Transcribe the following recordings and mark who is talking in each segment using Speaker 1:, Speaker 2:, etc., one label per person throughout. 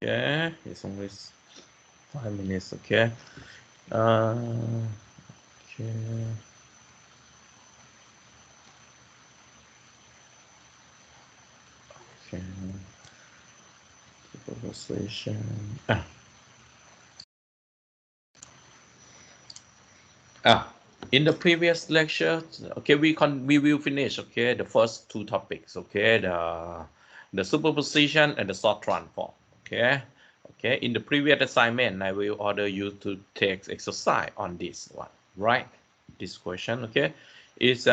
Speaker 1: Okay, it's only 5 minutes. Okay. Okay. Okay. Superposition. In the previous lecture, okay, we will finish, okay, the first two topics, okay, the superposition and the sort transform, okay. Okay, in the previous assignment, I will order you to take exercise on this one, right? This question, okay, is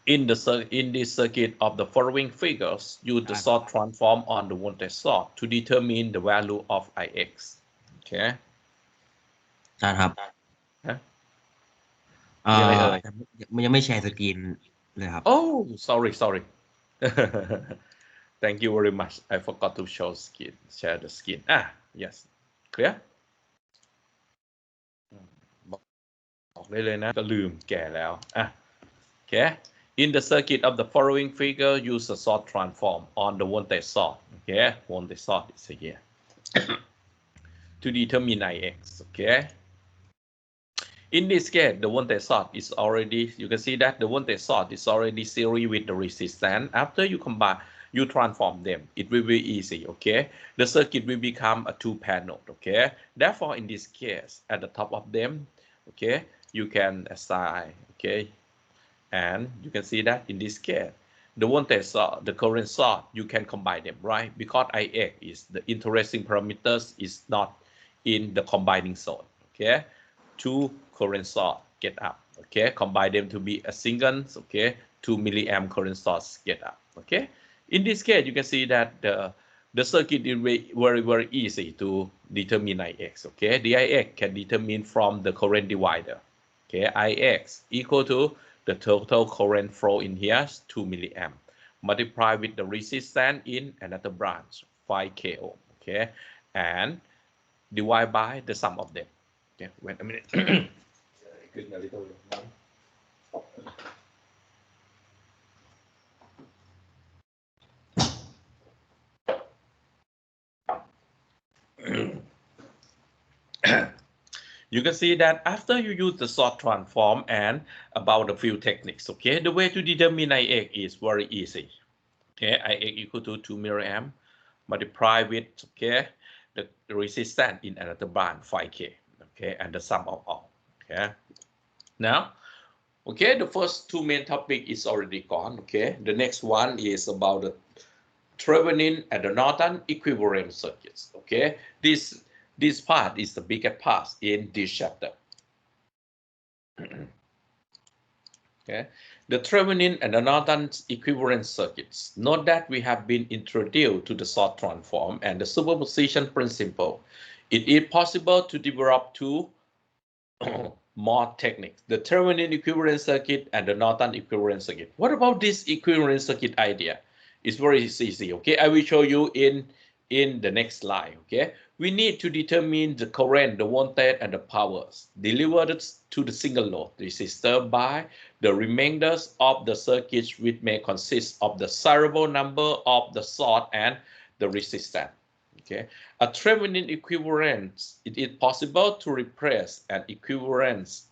Speaker 1: in this circuit of the following figures, use the sort transform on the voltage sort to determine the value of Ix. Okay.
Speaker 2: อาจารย์ครับ
Speaker 1: มีอะไรเอ่ย
Speaker 2: มันยังไม่แชร์สกรีนเลยครับ
Speaker 1: Oh, sorry. Thank you very much. I forgot to share the screen. Yes. Clear? บอกได้เลยนะก็ลืมแก่แล้ว Okay. In the circuit of the following figure, use the sort transform on the voltage sort. Okay. Voltage sort is here. To determine Ix. Okay. In this case, the voltage sort is already, you can see that the voltage sort is already series with the resistance. After you combine, you transform them, it will be easy, okay? The circuit will become a two-pair node, okay? Therefore, in this case, at the top of them, okay, you can assign, okay? And you can see that in this case, the voltage sort, the current sort, you can combine them, right? Because Ix is the interesting parameters is not in the combining zone, okay? Two current source get up, okay? Combine them to be a single, okay? 2 milliamp current source get up, okay? In this case, you can see that the circuit is very easy to determine Ix, okay? The Ix can determine from the current divider, okay? Ix equal to the total current flow in here, 2 milliamp, multiply with the resistance in another branch, 5k ohm, okay? And divide by the sum of them. Okay, wait a minute. Getting a little warm. You can see that after you use the sort transform and about a few techniques, okay, the way to determine Ix is very easy. Okay, Ix equal to 2 milliamp multiply with, okay, the resistance in another branch 5k, okay, and the sum of all. Okay, now, okay, the first two main topic is already gone, okay. The next one is about the Trevenin and the Norton Equivalence circuits, okay. This part is the biggest part in this chapter. Okay, the Thevenin and the Norton equivalence circuits. Note that we have been introduced to the sort transform and the superposition principle. It is possible to develop two more techniques, the Thevenin equivalence circuit and the Norton equivalence circuit. What about this equivalence circuit idea? It's very easy, okay? I will show you in the next slide, okay? We need to determine the current, the voltage, and the powers delivered to the single load resistor by the remainders of the circuits, which may consist of the variable number of the source and the resistance. Okay, a Trevenin equivalence, it is possible to replace an equivalence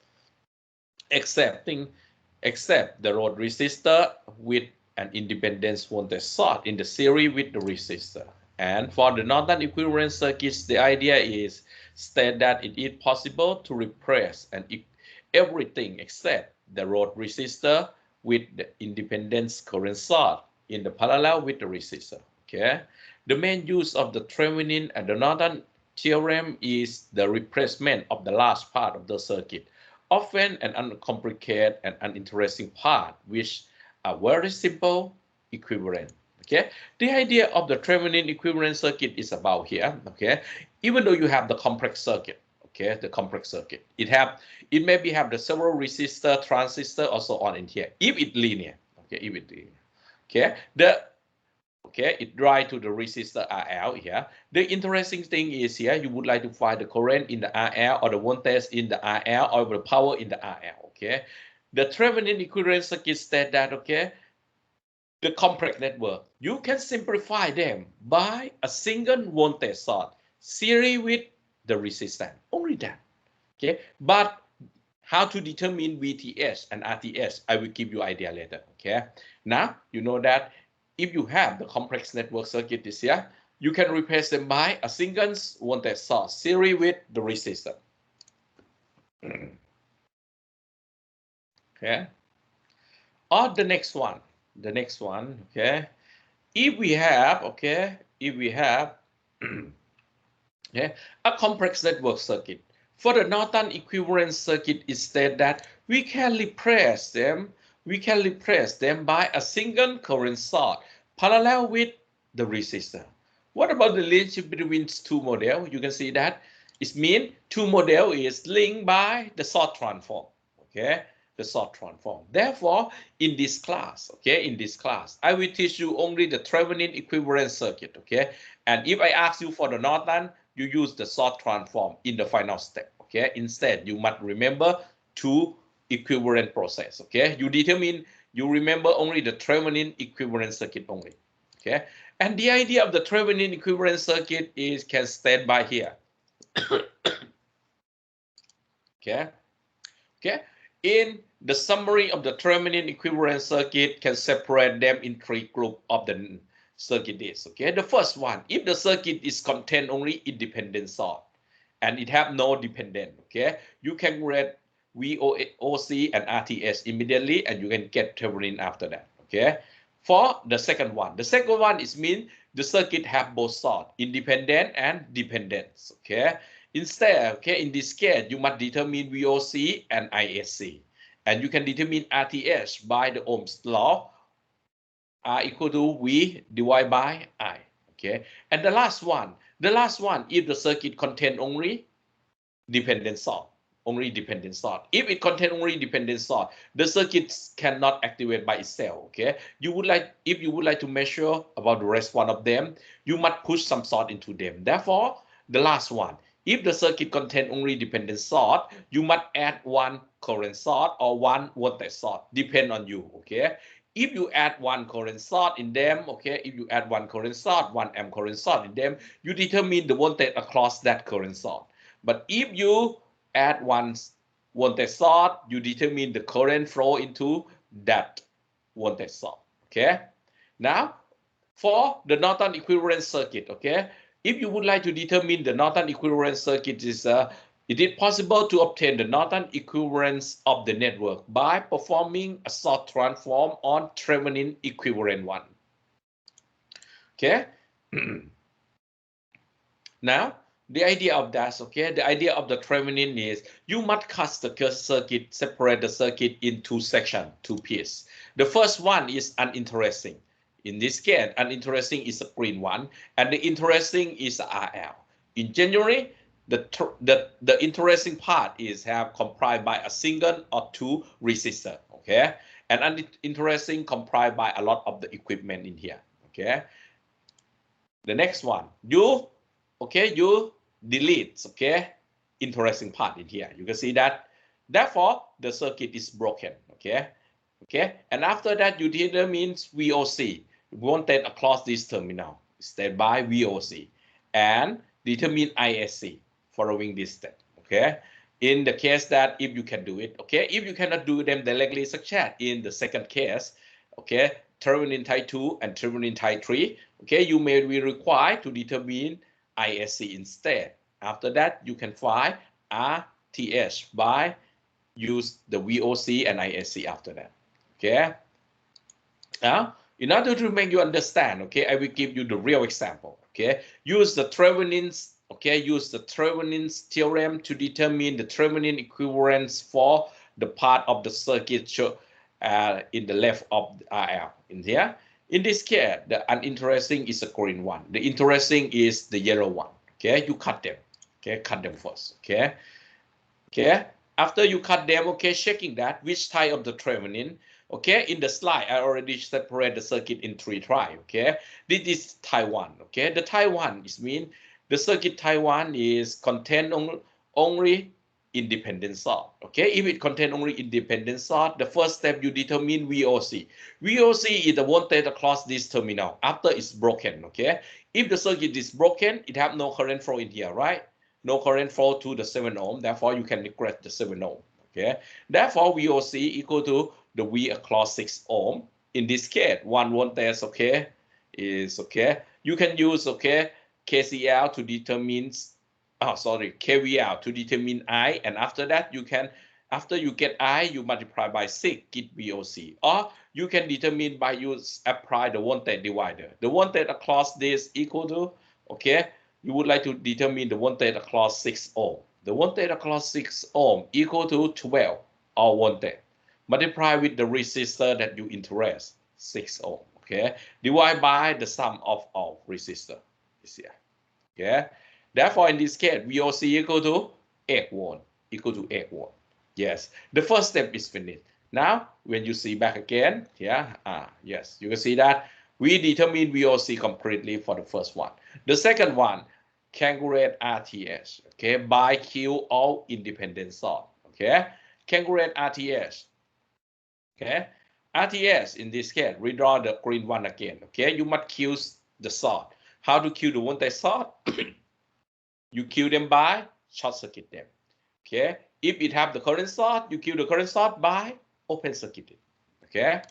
Speaker 1: except the load resistor with an independent voltage source in the series with the resistor. And for the Norton equivalence circuits, the idea is state that it is possible to replace everything except the load resistor with the independent current source in the parallel with the resistor. Okay, the main use of the Trevenin and the Norton theorem is the replacement of the last part of the circuit, often an uncomplicated and uninteresting part, which are very simple equivalent. Okay, the idea of the Trevenin equivalent circuit is about here. Okay, even though you have the complex circuit, okay, the complex circuit, it maybe have the several resistor, transistor, also on in here. If it linear, okay, if it linear, okay, it drive to the resistor RL here. The interesting thing is here, you would like to find the current in the RL or the voltage in the RL or the power in the RL. Okay, the Thevenin equivalent circuit state that, okay, the complex network, you can simplify them by a single voltage source series with the resistance. Only that. Okay, but how to determine VTS and RTS, I will give you idea later. Okay, now you know that if you have the complex network circuit this here, you can replace them by a single voltage source series with the resistor. Okay, or the next one, okay, if we have, okay, okay, a complex network circuit, for the Norton equivalence circuit is said that we can replace them by a single current source parallel with the resistor. What about the relationship between two models? You can see that it means two models is linked by the source transform. Okay, the source transform. Therefore, in this class, I will teach you only the Trevenin equivalence circuit. Okay, and if I ask you for the Norton, you use the source transform in the final step. Okay, instead you must remember two equivalent process. Okay, you remember only the Thevenin equivalent circuit only. Okay, and the idea of the Thevenin equivalent circuit is can stand by here. Okay, in the summary of the Thevenin equivalent circuit can separate them in three groups of the circuit is. Okay, the first one, if the circuit is contain only independent source and it have no dependent, okay, you can read VOC and RTS immediately and you can get Thevenin after that. Okay, for the second one is mean the circuit have both source, independent and dependent. Okay, instead, okay, in this case you must determine VOC and ISC, and you can determine RTS by the Ohm's law. R equal to V divided by I. Okay, and the last one, if the circuit contain only dependent source, If it contain only dependent source, the circuit cannot activate by itself. Okay, if you would like to measure about the rest one of them, you must push some source into them. Therefore, the last one, if the circuit contain only dependent source, you must add one current source or one voltage source, depend on you. Okay. If you add one current source in them, okay, if you add one current source, 1 amp current source in them, you determine the voltage across that current source. But if you add one voltage source, you determine the current flow into that voltage source. Okay. Now, for the Norton equivalence circuit, okay, if you would like to determine the Norton equivalence circuit, it is possible to obtain the Norton equivalence of the network by performing a source transform on Thevenin equivalent one. Okay. Now, the idea of that, okay, the idea of the Thevenin is you must cut the circuit, separate the circuit in two sections, two pieces. The first one is uninteresting. In this case, uninteresting is a green one, and the interesting is RL. In general, the interesting part is comprised by a single or two resistor, okay, and uninteresting comprised by a lot of the equipment in here, okay. The next one, you delete, okay, interesting part in here. You can see that. Therefore, the circuit is broken, okay, and after that, you determine VOC, voltage across this terminal, step by VOC, and determine ISC following this step, okay. In the case that if you can do it, okay, if you cannot do them directly, such as in the second case, okay, Thevenin type 2 and Thevenin type 3, okay, you may be required to determine ISC instead. After that, you can find RTS by use the VOC and ISC after that, okay. Now, in order to make you understand, okay, I will give you the real example, okay. Use the Trevenin's, okay, use the Trevenin's theorem to determine the Thevenin equivalence for the part of the circuit in the left of RL in here. In this case, the uninteresting is the green one. The interesting is the yellow one. Okay, you cut them. Okay, cut them first. Okay. After you cut them, okay, checking that which type of the Thevenin. Okay, in the slide, I already separate the circuit in three types. Okay, this is type 1. Okay, the type 1 is mean the circuit type 1 is contain only independent sort. Okay, if it contains only independent sort, the first step you determine VOC. VOC is the voltage across this terminal after it's broken. Okay, if the circuit is broken, it have no current flow in here, right? No current flow to the 7 ohm. Therefore, you can neglect the 7 ohm. Okay, therefore VOC equal to the V across 6 ohm. In this case, 1 voltage, okay, is okay. You can use okay KCL to determine. KVL to determine I, and after that you can, after you get I, you multiply by 6, get VOC. Or you can determine by apply the voltage divider. The voltage across this equal to, okay, you would like to determine the voltage across 6 ohm. The voltage across 6 ohm equal to 12 or voltage. Multiply with the resistor that you interest, 6 ohm, okay? Divide by the sum of all resistor is here, okay? Therefore, in this case, VOC equal to 8 volt, equal to 8 volt. Yes, the first step is finished. Now, when you see back again, yeah, yes, you can see that we determine VOC completely for the first one. The second one, calculate RTH, okay, by Q all independent sort, okay? Calculate RTH, okay? RTH, in this case, redraw the green one again, okay? You must Q the sort. How to Q the voltage sort? You kill them by short circuit them. Okay. If it have the current source, you kill the current source by open circuit. Okay.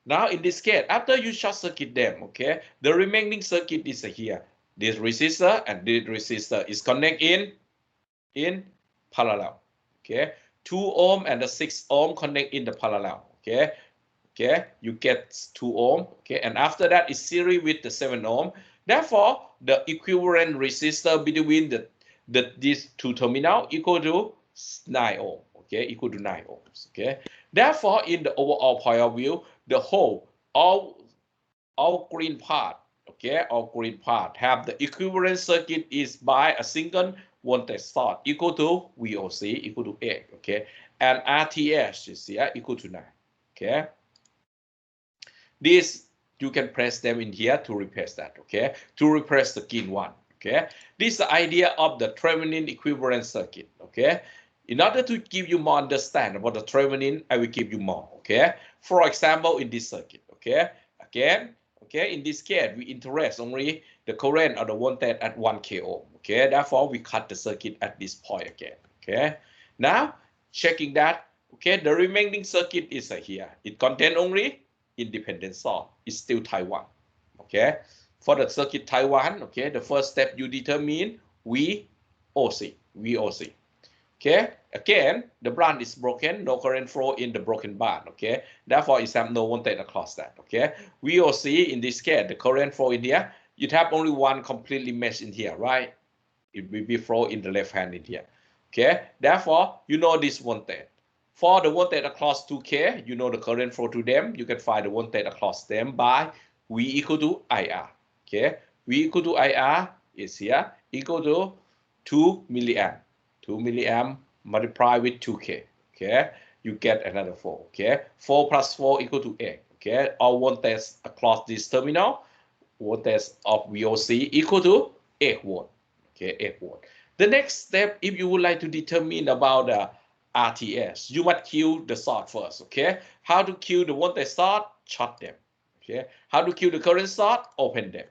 Speaker 1: Now in this case, after you short circuit them, okay, the remaining circuit is here. This resistor and this resistor is connected in parallel. Okay. 2 ohm and the 6 ohm connect in the parallel. Okay. Okay. You get 2 ohm. Okay. And after that is series with the 7 ohm. Therefore, the equivalent resistor between these two terminals equal to 9 ohm. Okay, equal to 9 ohms. Okay. Therefore, in the overall point of view, the whole all green part, okay, all green part have the equivalent circuit is by a single voltage source equal to VOC equal to 8. Okay, and RTH is here equal to 9. Okay. This you can press them in here to replace that, okay? To replace the green one, okay? This is the idea of the Trevenin equivalent circuit, okay? In order to give you more understanding about the Trevenin, I will give you more, okay? For example, in this circuit, okay? Again, okay, in this case, we interest only the current or the voltage at 1 k-ohm, okay? Therefore, we cut the circuit at this point again, okay? Now, checking that, okay, the remaining circuit is here. It contains only independent source is still Taiwan. Okay, for the circuit Taiwan, okay, the first step you determine VOC. Okay, again, the branch is broken, no current flow in the broken branch. Okay, therefore it has no voltage across that. Okay, VOC in this case, the current flow in here, you have only one completely mesh in here, right? It will be flow in the left hand in here. Okay, therefore you know this voltage. For the voltage across 2K, you know the current flow to them. You can find the voltage across them by V equal to IR. Okay, V equal to IR is here equal to 2 milliamp. 2 milliamp multiplied with 2K. Okay, you get another 4. Okay, 4 plus 4 equal to 8. Okay, all voltage across this terminal, voltage of VOC equal to 8 volt. Okay, 8 volt. The next step, if you would like to determine about the RTS, you must kill the source first, okay? How to kill the voltage source? Short them, okay? How to kill the current source? Open them,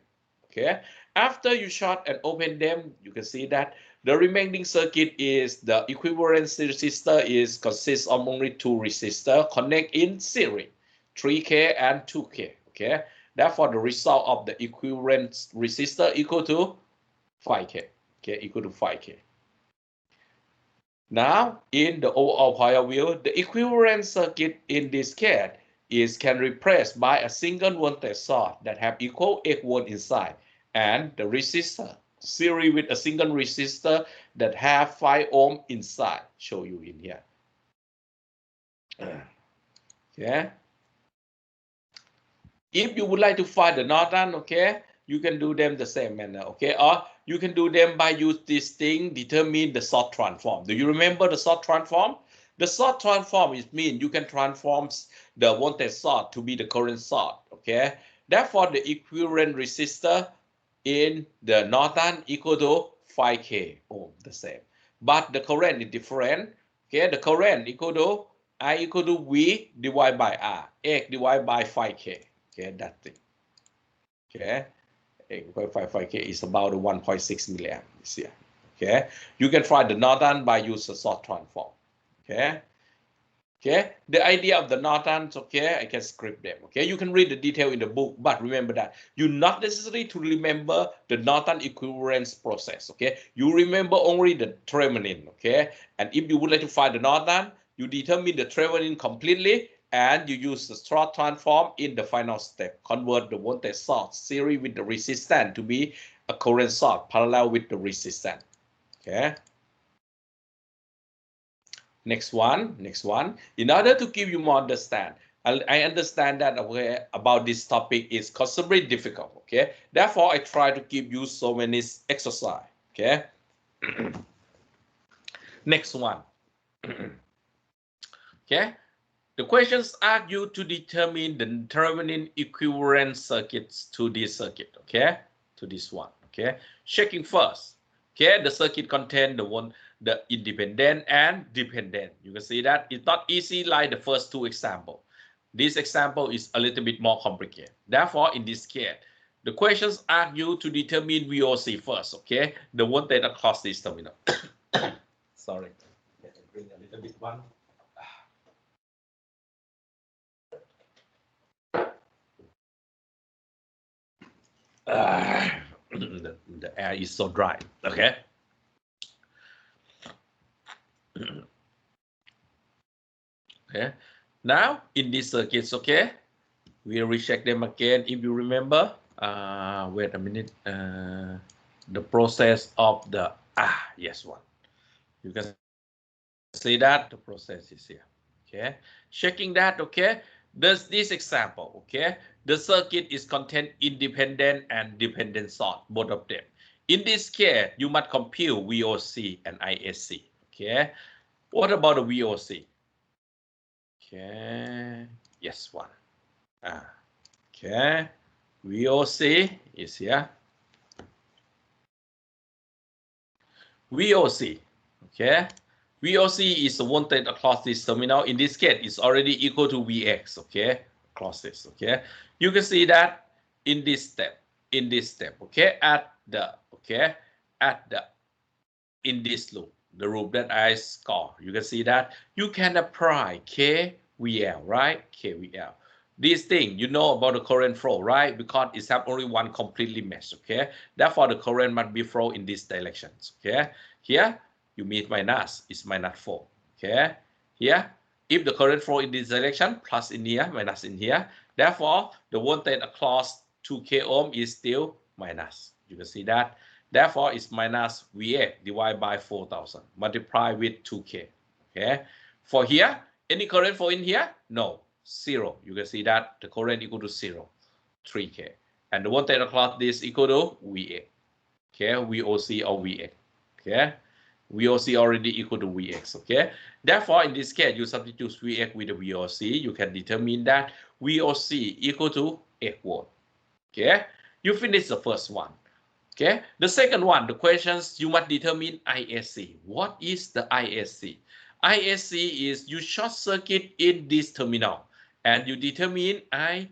Speaker 1: okay? After you short and open them, you can see that the remaining circuit is the equivalent resistor is consists of only 2 resistors connect in series, 3K and 2K, okay? Therefore, the result of the equivalent resistor equal to 5K, okay? Equal to 5K. Now, in the overall point of view, the equivalent circuit in this case can replace by a single voltage source that have equal 8 volt inside, and the resistor series with a single resistor that have 5 ohm inside. Show you in here. Okay. If you would like to find the Norton, okay, you can do them the same manner, okay? Or you can do them by use this thing, determine the sort transform. Do you remember the sort transform? The sort transform is mean you can transform the voltage source to be the current source, okay? Therefore, the equivalent resistor in the Norton equal to 5K ohm, the same. but the current is different. Okay, the current equal to I equal to V divided by R, X divided by 5K. Okay, that's it. Okay, X divided by 5K is about 1.6 milliamps here. Okay, you can find the Norton by use the Assoc transform. Okay. Okay, the idea of the Nortons, okay, I can script them. Okay, you can read the detail in the book, but remember that you not necessary to remember the Norton equivalence process. Okay, you remember only the Trevenin. Okay, and if you would like to find the Norton, you determine the Trevenin completely, and you use the Assoc transform in the final step. Convert the voltage source series with the resistance to be a current source parallel with the resistance. Okay. Next one. In order to give you more understand, I understand that okay, about this topic is considerably difficult. Okay, therefore I try to give you so many exercise. Okay. Next one. Okay, the questions ask you to determine the Thevenin equivalent circuits to this circuit. Okay, to this one. Okay, checking first. Okay, the circuit contain the independent and dependent. You can see that it's not easy like the first two examples. This example is a little bit more complicated. Therefore, in this case, the questions ask you to determine VOC first. Okay, the voltage across this terminal. Sorry, let me bring a little bit one. The air is so dry. Okay. Okay. Now in these circuits, okay, we'll recheck them again. If you remember, wait a minute. The process of the yes one. You can see that the process is here. Okay. Checking that. Okay. Does this example? Okay. The circuit is contain independent and dependent source, both of them. In this case, you must compute VOC and ISC. Okay. What about the VOC? Okay. Yes, one. Okay. VOC is here. VOC. Okay. VOC is the voltage across this terminal. In this case, it's already equal to Vx. Okay. Across this. Okay. You can see that in this step. Okay. In this loop, the loop that I score, you can see that you can apply KVL, right? KVL. This thing, you know about the current flow, right? Because it's have only one completely mesh, okay? Therefore, the current must be flow in these directions, okay? Here, you meet minus, it's -4, okay? Here, if the current flow in this direction, plus in here, minus in here, therefore, the voltage across 2K ohm is still minus. You can see that. Therefore, it's minus VA divided by 4,000 multiplied with 2K. Okay. For here, any current flow in here? No, 0. You can see that the current equal to 0, 3K. And the voltage across this equal to VA. Okay, VOC or VX. Okay. VOC already equal to Vx. Okay. Therefore, in this case, you substitute Vx with the VOC. You can determine that VOC equal to 8 volt. Okay. You finish the first one. Okay, the second one, the questions you must determine ISC. What is the ISC? ISC is you short circuit in this terminal and you determine I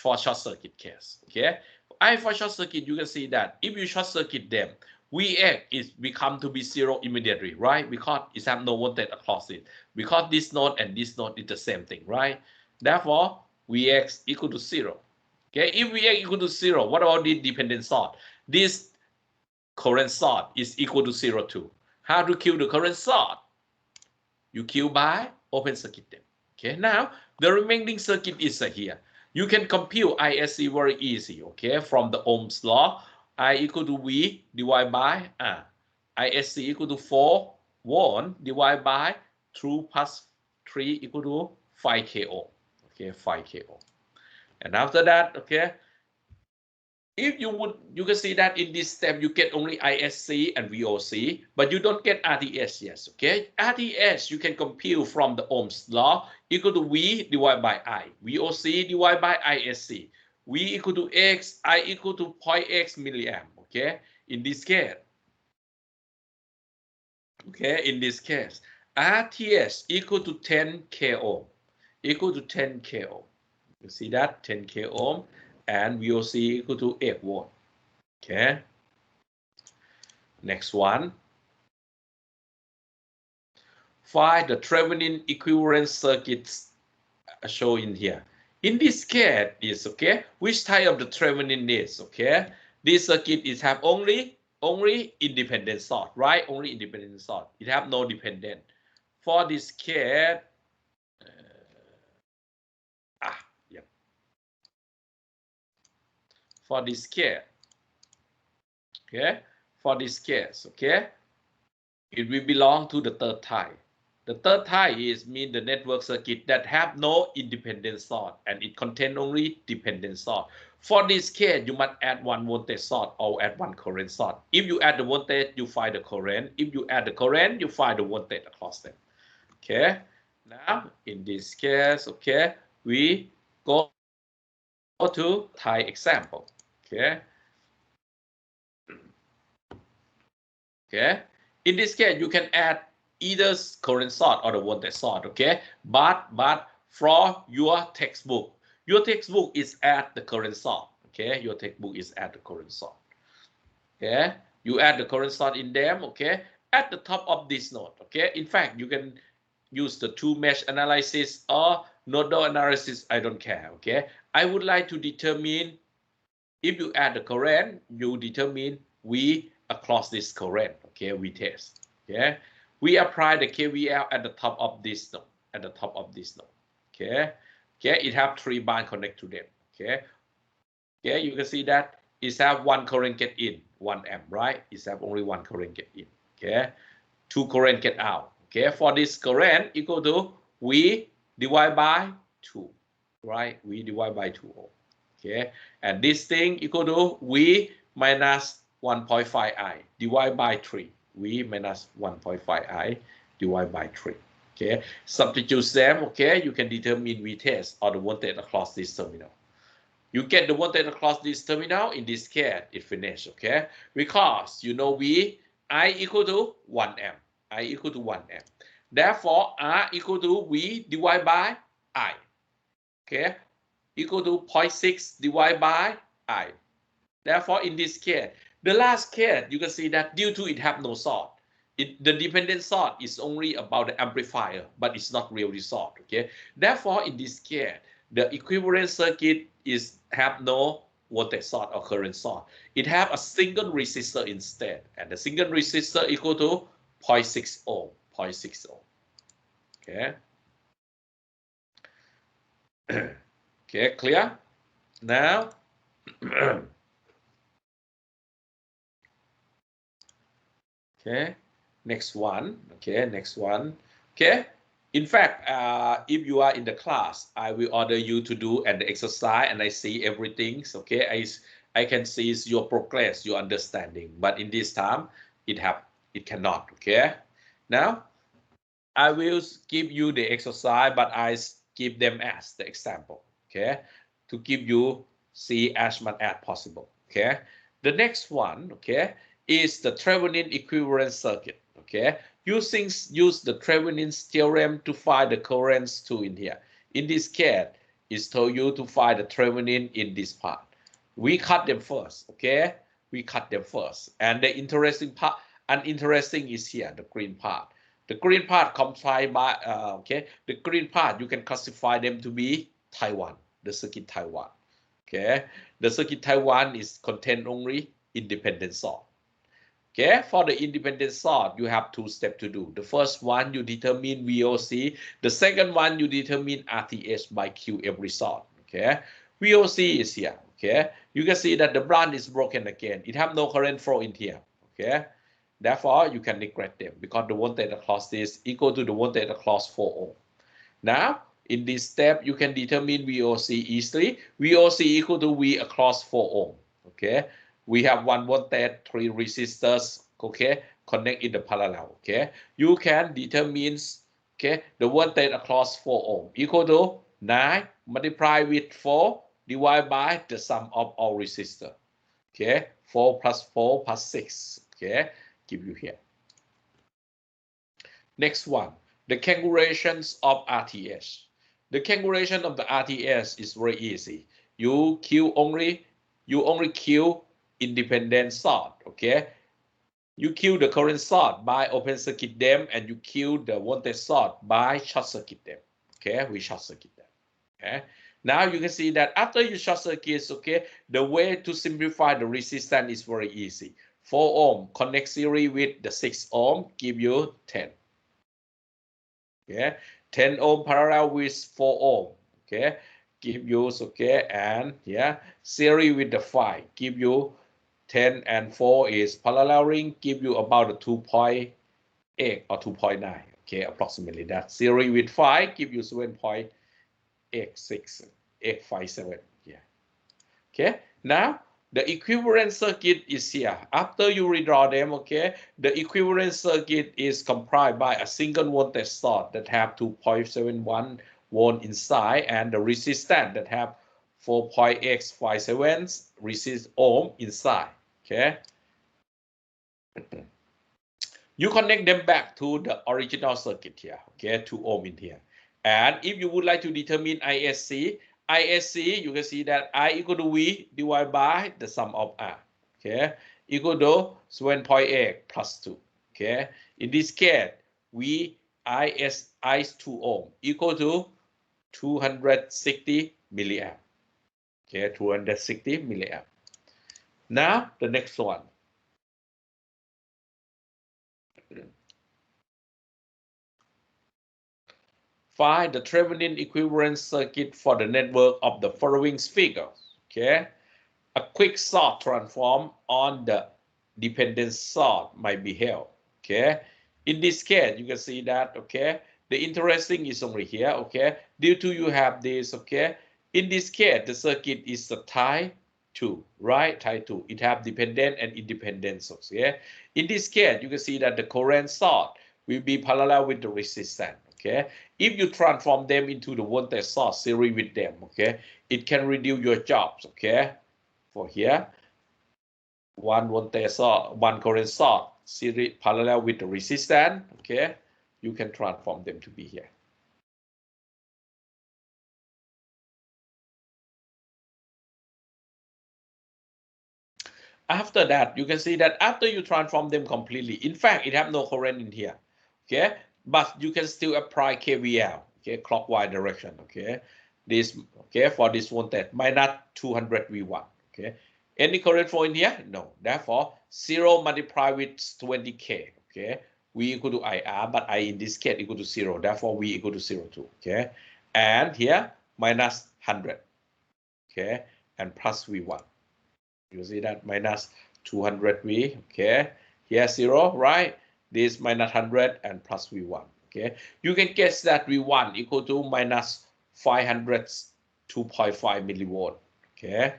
Speaker 1: for short circuit case. Okay, I for short circuit, you can see that if you short circuit them, Vx is become to be 0 immediately, right? Because it have no voltage across it. Because this node and this node is the same thing, right? Therefore, Vx equal to 0. Okay, if Vx equal to 0, what about the dependent source? This current source is equal to 0 too. How to kill the current source? You kill by open circuit them. Okay, now the remaining circuit is here. You can compute ISC very easy. Okay, from the Ohm's law, I equal to V divided by R. ISC equal to 4 volt divided by 2 plus 3 equal to 5K ohm. Okay, 5K ohm. And after that, okay, if you can see that in this step you get only ISC and VOC, but you don't get RTS yet. Okay, RTS you can compute from the Ohm's law equal to V divided by I, VOC divided by ISC, V equal to X, I equal to 0.x milliamp. Okay, in this case, Okay, in this case, RTS equal to 10 k ohm, equal to 10 k ohm. You see that 10 k ohm, and VOC equal to 8 volt. Okay. Next one. Find the Trevenin equivalence circuits shown in here. In this case, is okay. Which type of the Trevenin is okay? This circuit is have only independent source, right? Only independent source. It have no dependent. For this case, yeah. For this case, okay. For this case, okay, it will belong to the third type. The third type is mean the network circuit that have no independent source and it contain only dependent source. For this case, you must add one voltage source or add one current source. If you add the voltage, you find the current. If you add the current, you find the voltage across them. Okay. Now, in this case, okay, we go to type example. Okay. Okay. In this case, you can add either current source or the voltage source. Okay. But for your textbook is add the current source. Okay. Your textbook is add the current source. Okay. You add the current source in them. Okay. At the top of this node. Okay. In fact, you can use the two mesh analysis or nodal analysis. I don't care. Okay. I would like to determine if you add the current, you determine V across this current. Okay, we test. Okay, we apply the KVL at the top of this node. At the top of this node. Okay, it have 3 bars connect to them. Okay, you can see that it have one current get in, 1 amp, right? It have only one current get in. Okay, 2 current get out. Okay, for this current equal to V divided by 2, right? V divided by 2 ohm. Okay, and this thing equal to V minus 1.5 I divided by 3. V minus 1.5 I divided by 3. Okay, substitute them. Okay, you can determine V test or the voltage across this terminal. You get the voltage across this terminal. In this case, it finished. Okay, because you know V I equal to 1 amp. I equal to 1 amp. Therefore, R equal to V divided by I. Okay, equal to 0.6 divided by I. Therefore, in this case, the last case, you can see that due to it have no source, the dependent source is only about the amplifier, but it's not really source. Okay. Therefore, in this case, the equivalent circuit is have no voltage source or current source. It have a single resistor instead, and the single resistor equal to 0.6 ohm. 0.6 ohm. Okay. Okay, clear? Now, okay, next one. Okay, next one. Okay, in fact, if you are in the class, I will order you to do an exercise, and I see everything. Okay, I can see your progress, your understanding. But in this time, it cannot. Okay, now I will give you the exercise, but I give them as the example. Okay, to give you see as much as possible. Okay, the next one. Okay, is the Thevenin equivalence circuit. Okay, use the Trevenin's theorem to find the currents too in here. In this case, it's told you to find the Trevenin in this part. We cut them first. Okay, we cut them first, and the interesting part, uninteresting is here, the green part. The green part comprised by okay, the green part you can classify them to be Taiwan, the circuit Taiwan. Okay, the circuit Taiwan is contain only independent source. Okay, for the independent source, you have 2 steps to do. The first one, you determine VOC. The second one, you determine RTH by Q every source. Okay, VOC is here. Okay, you can see that the branch is broken again. It have no current flow in here. Okay, therefore you can neglect them because the voltage across this equal to the voltage across 4 ohm. Now, in this step, you can determine VOC easily. VOC equal to V across 4 ohm. Okay, we have 1 voltage, 3 resistors. Okay, connect in the parallel. Okay, you can determine okay the voltage across 4 ohm equal to 9 multiplied with 4 divided by the sum of all resistors. Okay, 4 plus 4 plus 6. Okay, give you here. Next one, the configurations of RTS. The configuration of the RTS is very easy. You only queue independent sort, okay? You queue the current sort by open circuit them, and you queue the voltage sort by short circuit them. Okay, we short circuit them. Okay. Now you can see that after you short circuit, okay, the way to simplify the resistance is very easy. 4 ohm connect series with the 6 ohm give you 10. Okay, 10 ohm parallel with 4 ohm. Okay, give you okay, and yeah, series with the 5 give you 10 and 4 is paralleling, give you about a 2.8 or 2.9. Okay, approximately that. Series with 5 give you 7.86, 857. Yeah. Okay. Now the equivalent circuit is here. After you redraw them, okay, the equivalent circuit is comprised by a single voltage source that have 2.71 volt inside, and the resistance that have 4.857 resist ohm inside. Okay. You connect them back to the original circuit here, okay, 2 ohm in here. And if you would like to determine ISC, you can see that I equal to V divided by the sum of R, okay, equal to 7.8 plus 2, okay. In this case, V is 2 ohm equal to 260 milliamp, okay, 260 milliamp. Now, the next one. Find the Trevenin equivalent circuit for the network of the following figures. Okay, a quick sort transform on the dependent sort might be held. Okay, in this case, you can see that. Okay, the interesting is only here. Okay, due to you have this. Okay, in this case, the circuit is the type 2, right? Type 2. It have dependent and independent source. Okay, in this case, you can see that the current sort will be parallel with the resistance. Okay, if you transform them into the voltage source series with them, okay, it can reduce your jobs. Okay, for here, one voltage source, one current source series parallel with the resistance. Okay, you can transform them to be here. After that, you can see that after you transform them completely, in fact, it have no current in here. Okay, but you can still apply KVL. Okay, clockwise direction. Okay, this okay for this voltage minus 200 V1. Okay, any current flow in here? No. Therefore, 0 multiplied with 20K. Okay, V equal to IR, but I in this case equal to 0. Therefore, V equal to 0 too. Okay, and here minus 100. Okay, and plus V1. You see that minus 200 V, okay? Here 0, right? This minus 100 and plus V1, okay? You can guess that V1 equal to minus 500, 2.5 millivolt, okay?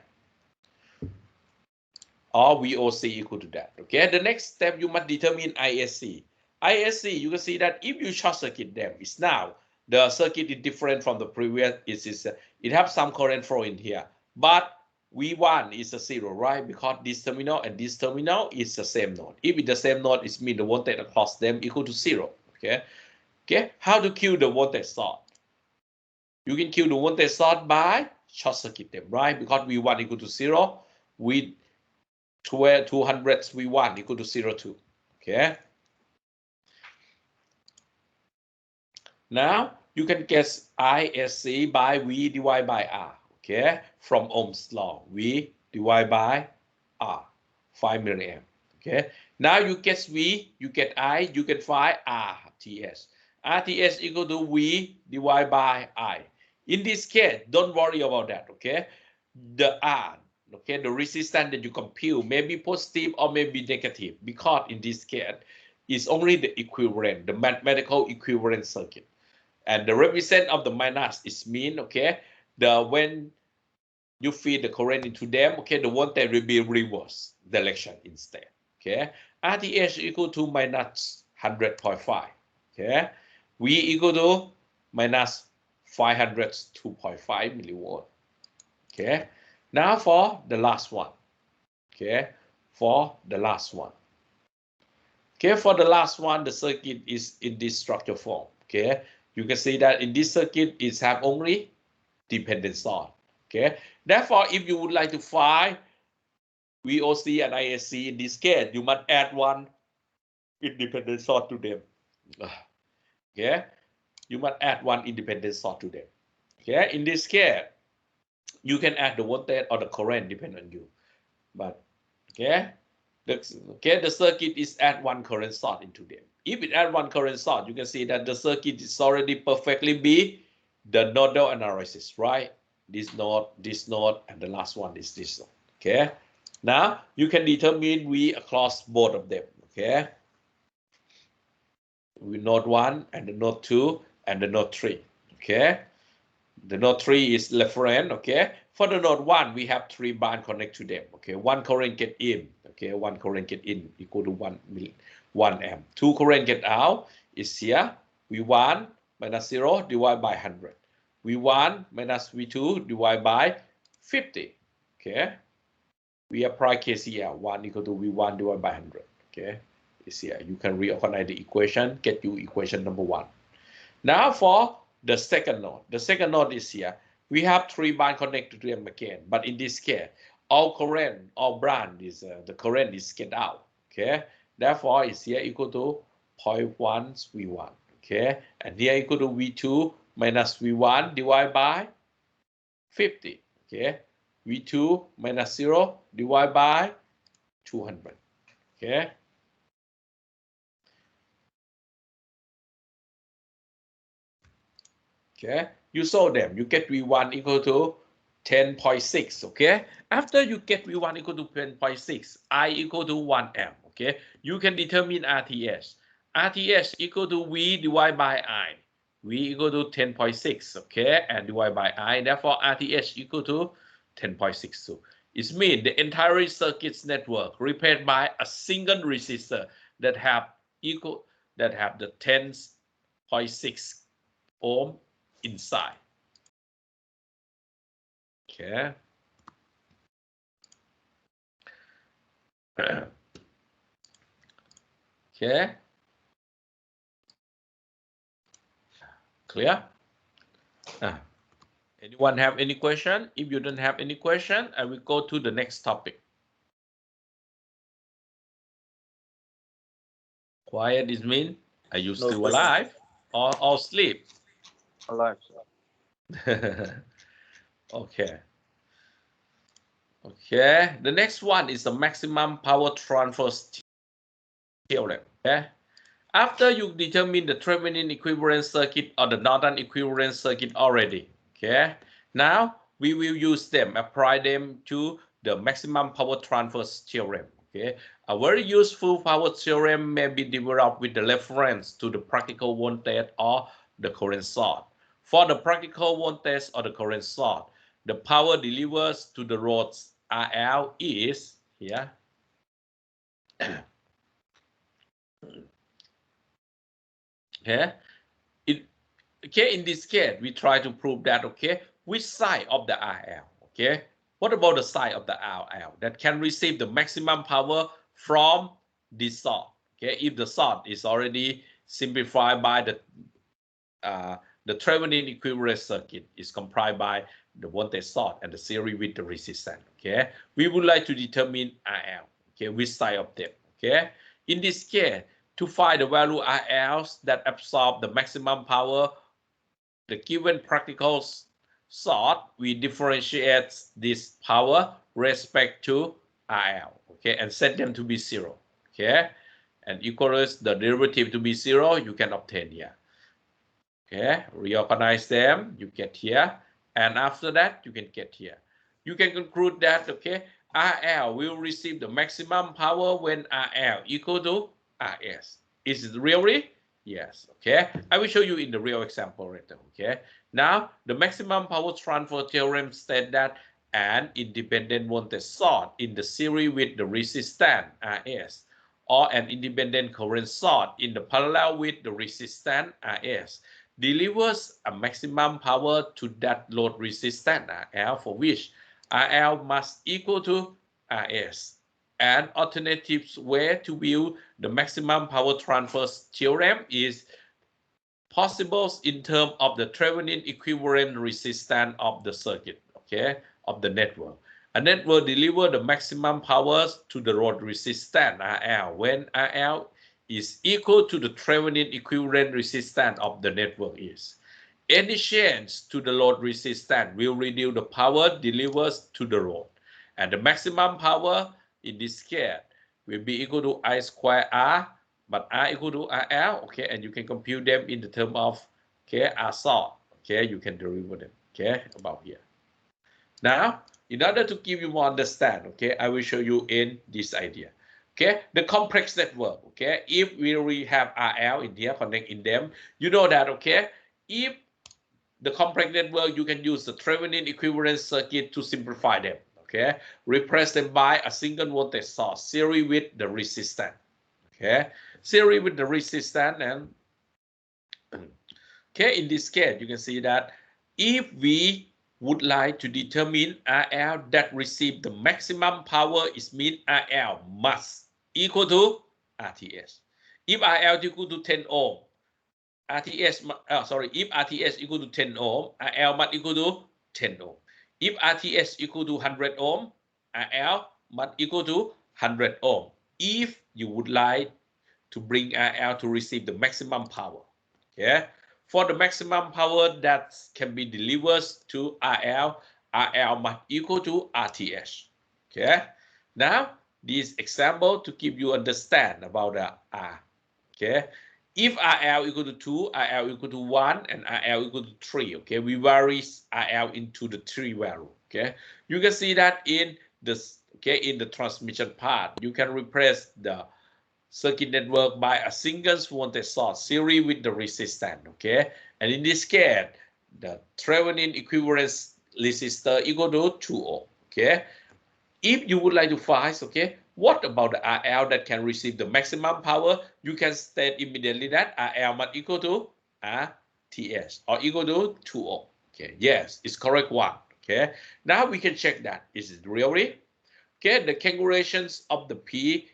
Speaker 1: Or VOC equal to that, okay? The next step, you must determine ISC. ISC, you can see that if you short circuit them, it's now the circuit is different from the previous. It have some current flow in here, but V1 is a 0, right? Because this terminal and this terminal is the same node. If it's the same node, it means the voltage across them equal to 0. Okay. Okay. How to kill the voltage source? You can kill the voltage source by short circuit them, right? Because V1 equal to 0, with 200 V1 equal to 0 too. Okay. Now you can guess ISC by V divided by R. Okay, from Ohm's law, V divided by R, 5 milliamp. Okay, now you get V, you get I, you can find RTS. RTS equal to V divided by I. In this case, don't worry about that. Okay, the R, okay, the resistance that you compute may be positive or may be negative, because in this case, it's only the equivalent, the mathematical equivalent circuit. And the represent of the minus is mean, okay, when you feed the current into them, okay, the voltage will be reverse direction instead. Okay, RTH equal to minus 100.5. Okay, V equal to minus 502.5 millivolt. Okay, now for the last one. Okay, for the last one. Okay, for the last one, the circuit is in this structure form. Okay, you can see that in this circuit it have only dependent source. Okay, therefore, if you would like to find VOC and ISC in this case, you must add one independent source to them. Okay, you must add one independent source to them. Okay, in this case, you can add the voltage or the current depending on you. But okay, the circuit is add one current source into them. If it add one current source, you can see that the circuit is already perfectly be the nodal analysis, right? This node, and the last one is this one. Okay. Now you can determine V across both of them. Okay. With node 1 and the node 2 and the node 3. Okay. The node 3 is reference. Okay. For the node 1, we have 3 band connect to them. Okay. One current get in. Okay. One current get in equal to 1 amp. 2 current get out is here. V1 minus 0 divided by 100. V1 minus V2 divided by 50. Okay. We apply KCL. 1 equal to V1 divided by 100. Okay. It's here. You can reorganize the equation, get you equation number 1. Now for the second node. The second node is here. We have 3 band connected to them again. But in this case, all current, all branch is the current is get out. Okay. Therefore, it's here equal to 0.1 V1. Okay. And here equal to V2 minus V1 divided by 50. Okay. V2 minus 0 divided by 200. Okay. Okay, you solve them. You get V1 equal to 10.6. Okay, after you get V1 equal to 10.6, I equal to 1 amp. Okay, you can determine RTS. RTS equal to V divided by I. V equal to 10.6. Okay, and divided by I. Therefore, RTS equal to 10.62. It means the entire circuit's network represented by a single resistor that have the 10.6 ohm inside. Okay. Okay. Clear? Anyone have any question? If you don't have any question, I will go to the next topic. Quiet is mean, are you still alive or sleep?
Speaker 3: Alive.
Speaker 1: Okay. Okay. The next one is the maximum power transfer theorem. Okay. After you determine the Trevenin equivalence circuit or the Norton equivalence circuit already, okay, now we will use them, apply them to the maximum power transfer theorem. Okay, a very useful power theorem may be developed with the reference to the practical voltage or the current source. For the practical voltage or the current source, the power delivered to the rods RL is here. Okay. In this case, we try to prove that, okay, which side of the RL, okay? What about the side of the RL that can receive the maximum power from this source, okay? If the source is already simplified by the Thevenin equivalent circuit is comprised by the voltage source and the series with the resistance, okay? We would like to determine RL, okay, which side of them, okay? In this case, to find the value RLs that absorb the maximum power, the given practical source, we differentiate this power respect to RL, okay, and set them to be 0, okay, and equals the derivative to be 0, you can obtain here. Okay, reorganize them, you get here, and after that, you can get here. You can conclude that, okay, RL will receive the maximum power when RL equal to RS. Is it really? Yes, okay. I will show you in the real example later, okay. Now, the maximum power transfer theorem states that an independent voltage source in the series with the resistance RS or an independent current source in the parallel with the resistance RS delivers a maximum power to that load resistance RL, for which RL must equal to RS. An alternative way to view the maximum power transfer theorem is possible in terms of the Trevenin equivalent resistance of the circuit, okay, of the network. A network delivers the maximum powers to the load resistance RL when RL is equal to the Trevenin equivalent resistance of the network is. Any change to the load resistance will reduce the power delivered to the load, and the maximum power in this case will be equal to I square R, but R equal to RL, okay, and you can compute them in the term of, okay, Assoc, okay, you can derive them, okay, about here. Now, in order to give you more understand, okay, I will show you in this idea. Okay, the complex network, okay, if we really have RL in here, connect in them, you know that, okay, if the complex network, you can use the Thevenin equivalent circuit to simplify them, okay, replace them by a single voltage source, series with the resistance, okay, series with the resistance, and okay, in this case, you can see that if we would like to determine RL that receive the maximum power, it means RL must equal to RTS. If RL equal to 10 ohm, RTS, if RTS equal to 10 ohm, RL must equal to 10 ohm. If RTS equal to 100 ohm, RL must equal to 100 ohm. If you would like to bring RL to receive the maximum power, okay? For the maximum power that can be delivered to RL, RL must equal to RTS, okay? Now, this example to give you understand about the R, okay? If RL equal to 2, RL equal to 1, and RL equal to 3, okay, we vary RL into the 3 value, okay. You can see that in this, okay, in the transmission part, you can replace the circuit network by a single voltage source series with the resistance, okay. And in this case, the Thevenin equivalence resistor equal to 2 ohm, okay. If you would like to find, okay, what about the RL that can receive the maximum power? You can state immediately that RL must equal to RTS or equal to 2 ohm. Okay, yes, it's correct one. Okay, now we can check that. Is it really? Okay, the calculations of the P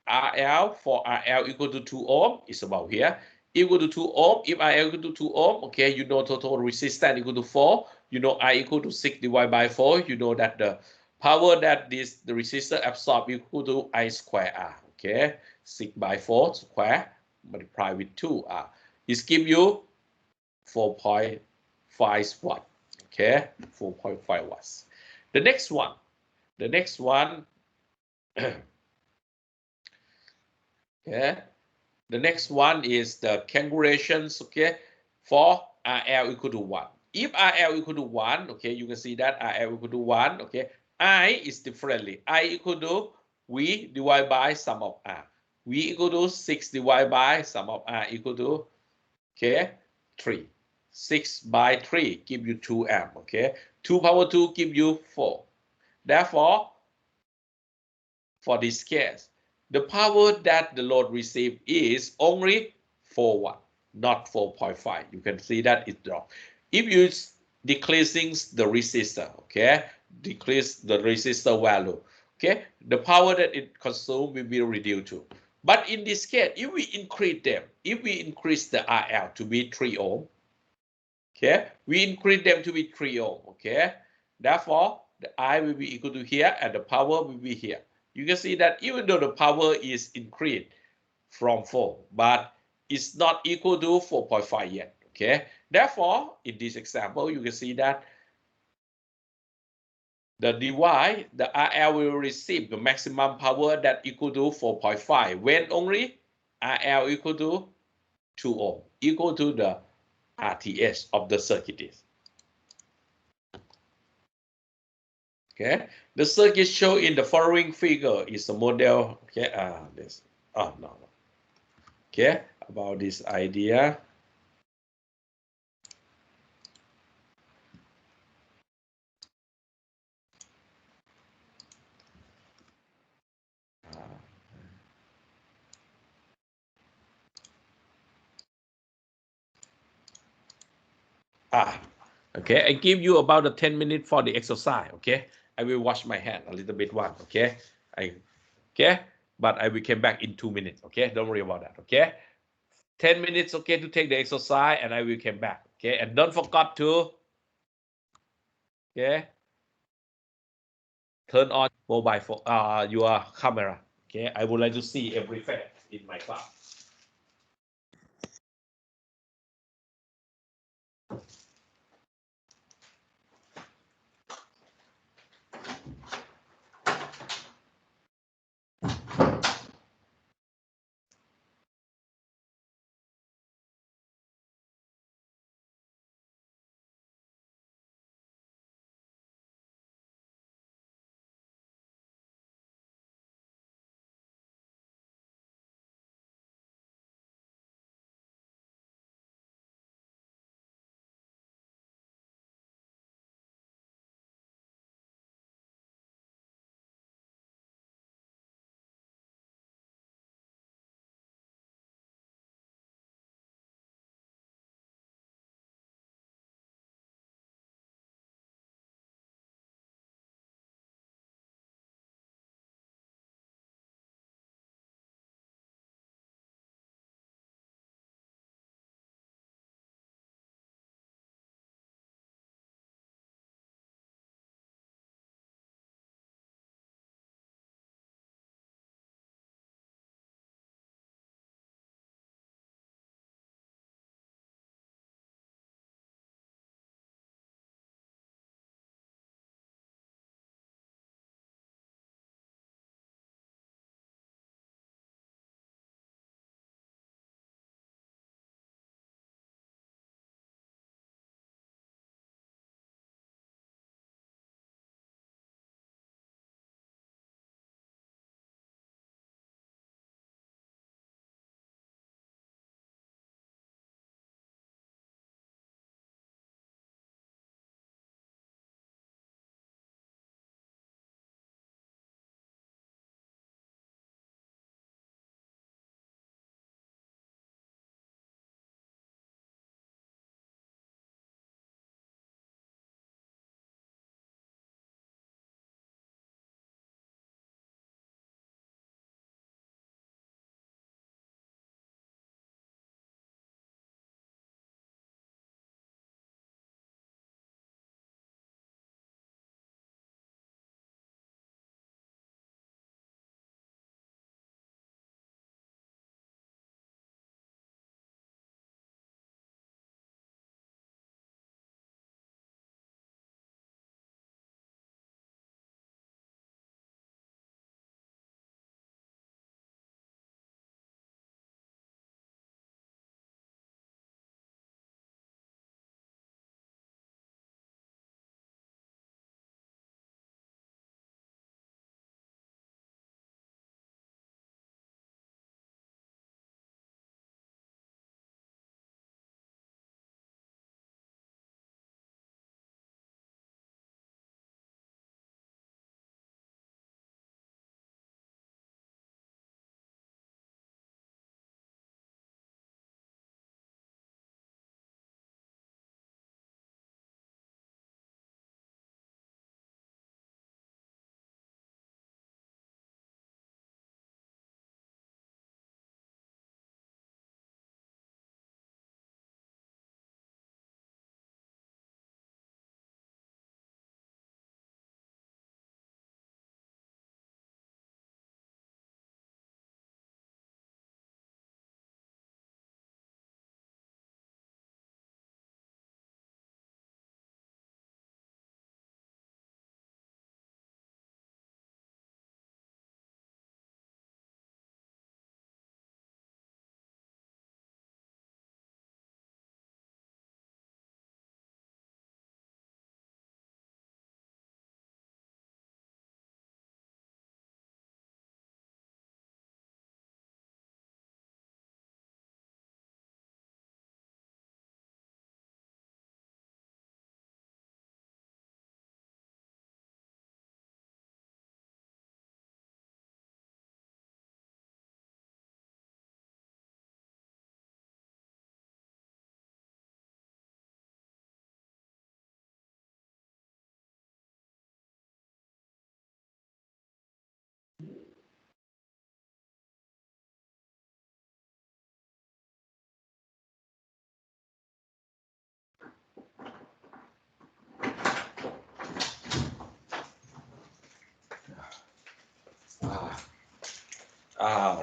Speaker 1: RL for RL equal to 2 ohm is about here. Equal to 2 ohm. If RL equal to 2 ohm, okay, you know total resistance equal to 4. You know I equal to 6 divided by 4. You know that the power that the resistor absorb equal to I square R. Okay, 6 by 4 square multiply with 2 R. This give you 4.5 watt. Okay, 4.5 watts. The next one. Okay, the next one is the calculations, okay, for RL equal to 1. If RL equal to 1, okay, you can see that RL equal to 1, okay, I is differently. I equal to V divided by sum of R. V equal to 6 divided by sum of R equal to, okay, 3. 6 by 3 give you 2 amp, okay. 2 power 2 give you 4. Therefore, for this case, the power that the load receives is only 4 watt, not 4.5. You can see that it dropped. If you decreasing the resistor, okay, decrease the resistor value, okay, the power that it consumes will be reduced too. But in this case, if we increase them, if we increase the RL to be 3 ohm, okay, we increase them to be 3 ohm, okay, therefore the I will be equal to here and the power will be here. You can see that even though the power is increased from 4, but it's not equal to 4.5 yet, okay. Therefore, in this example, you can see that the device, the RL will receive the maximum power that equal to 4.5 when only RL equal to 2 ohm, equal to the RTS of the circuit is. Okay, the circuit shown in the following figure is a model. Okay, this. Oh no. Okay, about this idea. Okay, I give you about a 10 minutes for the exercise. Okay, I will wash my hand a little bit one. Okay, Okay, but I will come back in 2 minutes. Okay, don't worry about that. Okay, 10 minutes. Okay, to take the exercise, and I will come back. Okay, and don't forget to turn on mobile phone, your camera. Okay, I would like to see every fact in my class.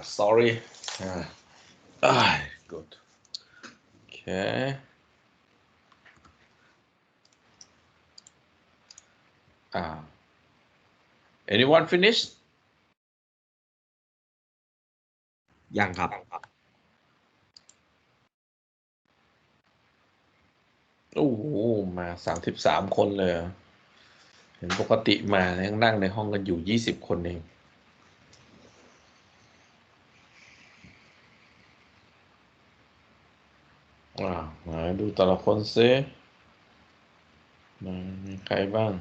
Speaker 1: Sorry. Good. Okay. Anyone finished?
Speaker 2: ยังครับ
Speaker 1: โอ้โหมา33 คนเลยเหรอเห็นปกติมายังนั่งในห้องกันอยู่20 คนเองมาดูแต่ละคนซิมีใครบ้าง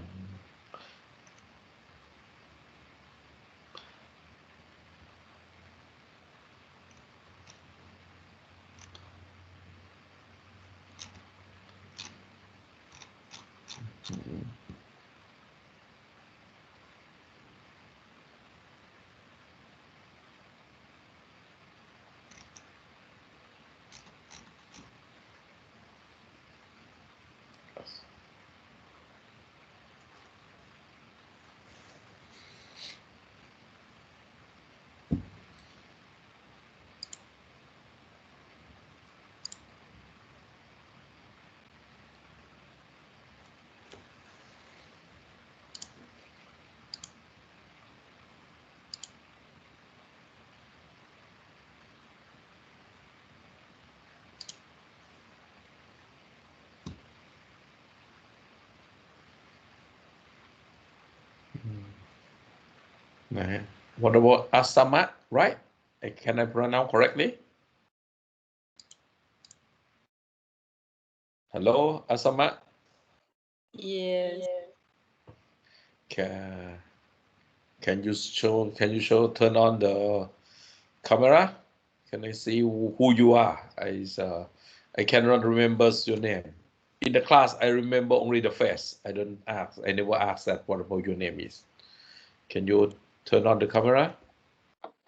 Speaker 1: What about Asama, right? Can I pronounce correctly? Hello, Asama?
Speaker 3: Yes.
Speaker 1: Can you show turn on the camera? Can I see who you are? I cannot remember your name. In the class, I remember only the face. I never ask that what about your name is. Can you turn on the camera?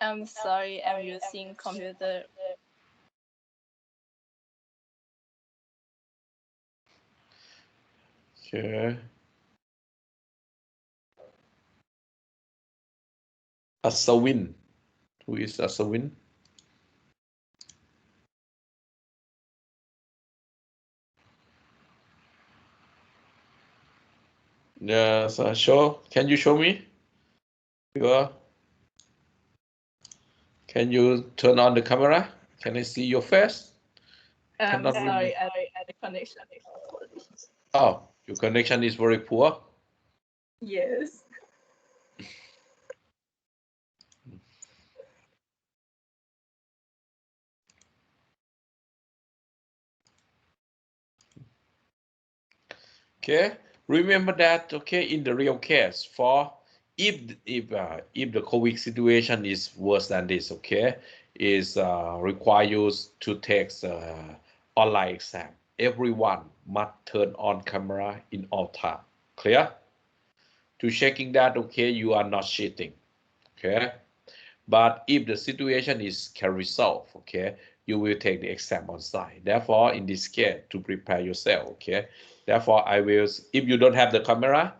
Speaker 3: I'm sorry, I'm using computer.
Speaker 1: Okay. Asawin. Who is Asawin? Yes, can you show me? Can you turn on the camera? Can I see your face?
Speaker 3: I'm sorry, the connection.
Speaker 1: Oh, your connection is very poor.
Speaker 3: Yes.
Speaker 1: Okay, remember that. Okay, in the real case, for if the COVID situation is worse than this, okay, is require you to take online exam. Everyone must turn on camera in all time. Clear? To checking that, okay, you are not cheating. Okay, but if the situation can resolve, okay, you will take the exam on site. Therefore, in this case, to prepare yourself, okay, therefore I will, if you don't have the camera,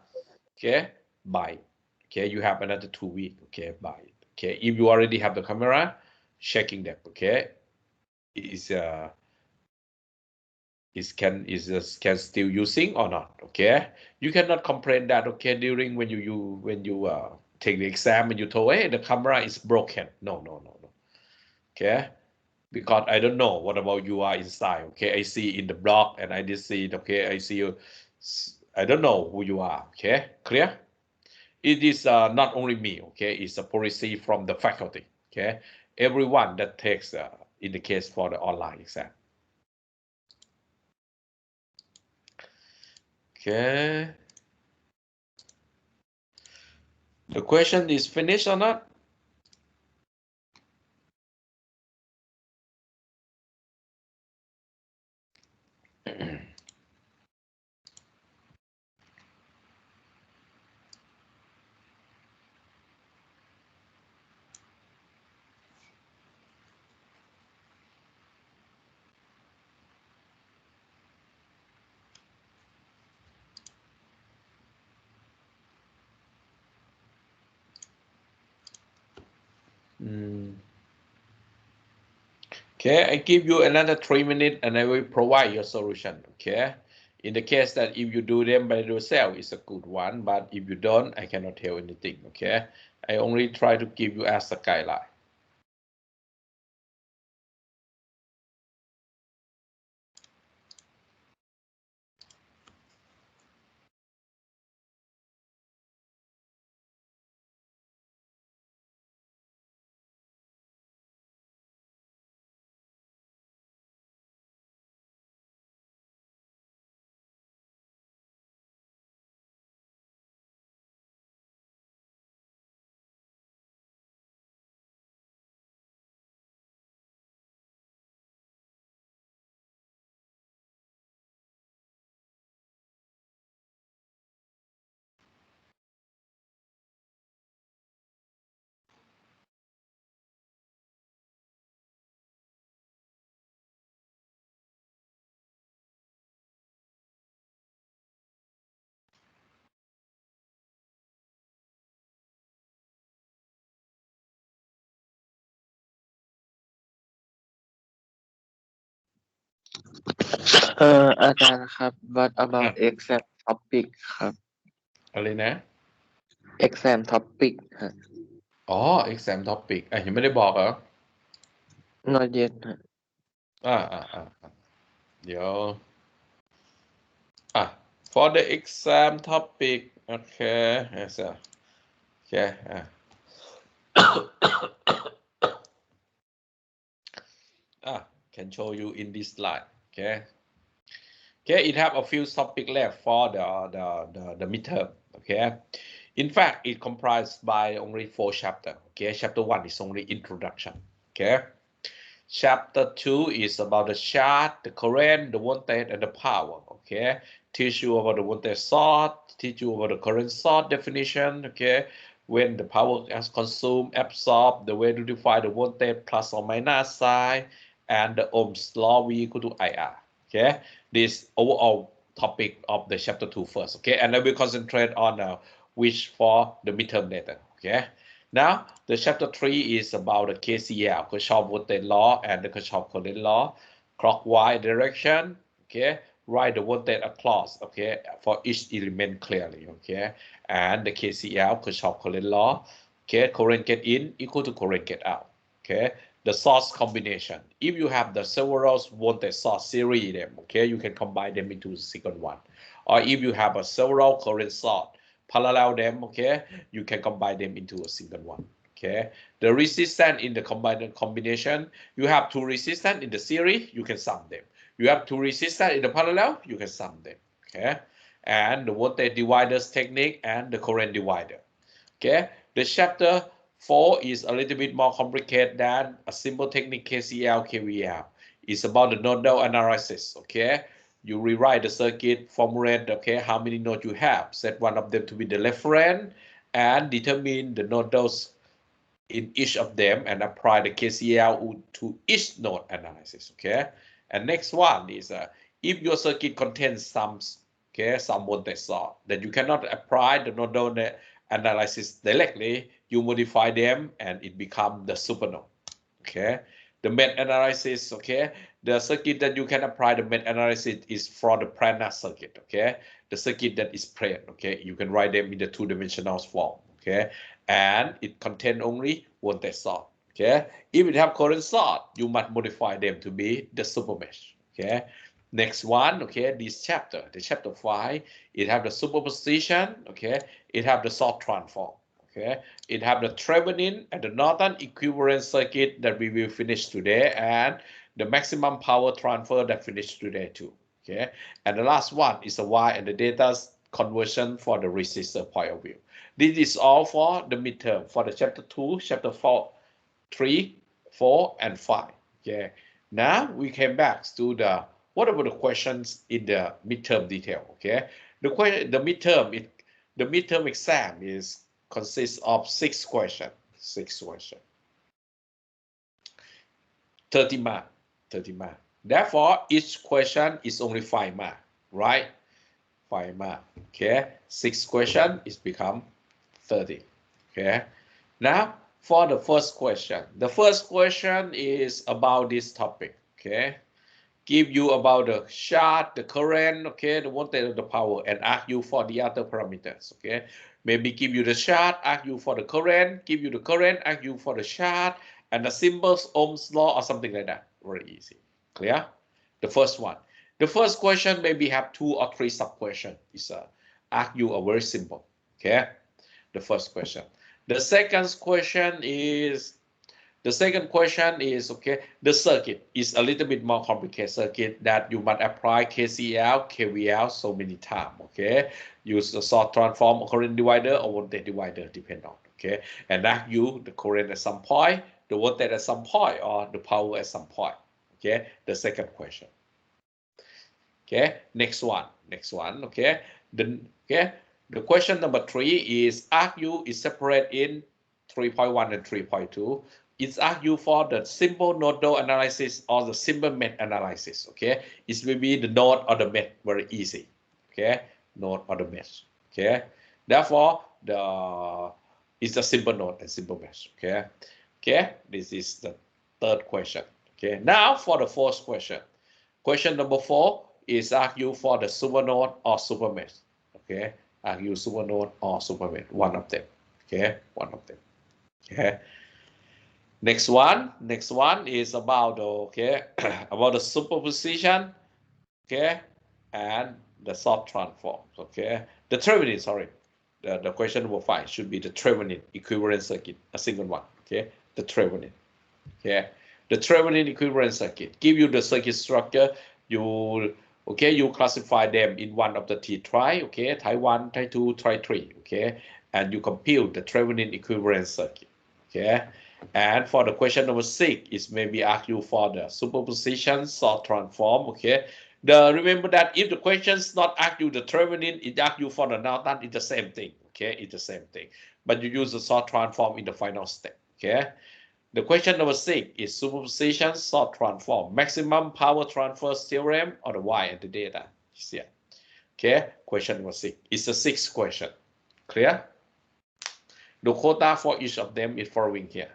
Speaker 1: okay, buy it. Okay, you have another 2 weeks, okay, buy it. Okay, if you already have the camera, checking that, okay, can still using or not, okay. You cannot complain that, okay, during when you take the exam and you told, hey, the camera is broken. No, okay, because I don't know what about you are inside, okay. I see in the blog and I did see it, okay. I see you, I don't know who you are, okay. Clear? It is not only me, okay. It's a policy from the faculty, okay. Everyone that takes in the case for the online exam. Okay. The question is finished or not? Okay, I give you another 3 minutes and I will provide your solution. Okay, in the case that if you do them by yourself, it's a good one, but if you don't, I cannot tell anything. Okay, I only try to give you as a guideline.
Speaker 4: อาจารย์ครับ what about exam topic ครับ
Speaker 1: อะไรนะ
Speaker 4: exam topic ฮะ
Speaker 1: อ๋อ exam topic ยังไม่ได้บอกเหรอ
Speaker 4: not yet ฮะ
Speaker 1: เดี๋ยวfor the exam topic okay yes okay can show you in this slide. Okay, it have a few topic left for the midterm. Okay, in fact it comprised by only 4 chapters. Okay, chapter 1 is only introduction. Okay, chapter 2 is about the chart, the current, the voltage, and the power. Okay, teach you about the voltage source, teach you about the current source definition. Okay, when the power is consumed, absorbed, the way to define the voltage plus or minus sign, and the Ohm's law V equal to IR. Okay, this overall topic of the chapter 2 first. Okay, and I will concentrate on which for the midterm later. Okay. Now, the chapter 3 is about the KCL, Kirchhoff voltage law, and the Kirchhoff current law, clockwise direction. Okay, write the voltage across. Okay, for each element clearly. Okay, and the KCL, Kirchhoff current law. Okay, current get in equal to current get out. Okay, the source combination. If you have the several voltage source series, them, okay, you can combine them into a second one. Or if you have a several current source, parallel them, okay, you can combine them into a single one. Okay, the resistance in the combination, you have 2 resistance in the series, you can sum them. You have 2 resistance in the parallel, you can sum them. Okay, and the voltage dividers technique and the current divider. Okay, the chapter 4 is a little bit more complicated than a simple technique KCL, KVL. It's about the nodal analysis. Okay, you rewrite the circuit, formulate, okay, how many nodes you have, set one of them to be the reference, and determine the nodals in each of them and apply the KCL to each node analysis. Okay, and next one is if your circuit contains some voltage source that you cannot apply the nodal analysis directly, you modify them and it becomes the supernode. Okay, the MET analysis, okay, the circuit that you can apply the MET analysis is for the planar circuit. Okay, the circuit that is plane. Okay, you can write them in the 2-dimensional form. Okay, and it contains only voltage source. Okay, if it have current source, you must modify them to be the supermesh. Okay, next one, okay, this chapter, the chapter 5, it have the superposition. Okay, it have the source transform. Okay, it have the Trevenin and the Norton Equivalence circuit that we will finish today, and the maximum power transfer that finished today too. Okay, and the last one is the Y and the data conversion for the resistor point of view. This is all for the midterm, for the chapter 2, chapter 4, 3, 4, and 5. Okay, now we came back to the what about the questions in the midterm detail. Okay, the midterm exam consists of 6 questions. 30 marks. Therefore, each question is only 5 marks, right? 5 marks. Okay, 6 questions is become 30. Okay, now for the first question. The first question is about this topic, okay? Give you about the charge, the current, okay, the voltage of the power, and ask you for the other parameters, okay? Maybe give you the charge, ask you for the current, give you the current, ask you for the charge, and the symbols, Ohm's law, or something like that. Very easy. Clear? The first one. The first question maybe have 2 or 3 sub-questions. It's ask you a very simple, okay? The first question. The second question is, okay, the circuit is a little bit more complicated circuit that you must apply KCL, KVL so many times, okay? Use the source transform or current divider or voltage divider, depend on, okay? And that you the current at some point, the voltage at some point, or the power at some point, okay? The second question. Okay, next one, okay? The question number 3 is ask you is separate in 3.1 and 3.2. It's ask you for the simple nodal analysis or the simple met analysis, okay? It will be the node or the met, very easy, okay? Node or the mesh, okay? Therefore, it's a simple node and simple mesh, okay? Okay, this is the third question, okay? Now for the fourth question. Question number 4 is ask you for the super node or super mesh, okay? Ask you super node or super mesh, one of them, okay? One of them, okay? Next one is about okay about the superposition, okay, and the source transform, okay. The Trevenin, sorry, the question number 5 should be the Trevenin equivalent circuit, a single one, okay. The Trevenin, okay. The Trevenin equivalent circuit give you the circuit structure. You classify them in one of the T-tri, okay, type 1, type 2, type 3, okay, and you compute the Trevenin equivalent circuit, okay. And for the question number 6 is maybe ask you for the superposition source transform, okay. Remember that if the questions not ask you the Trevenin, it ask you for the Norton, it's the same thing, okay, it's the same thing, but you use the source transform in the final step, okay. The question number 6 is superposition source transform, maximum power transfer theorem, or the Y and the data. Yeah. Okay, question number 6 is the 6th question. Clear? The quota for each of them is following here.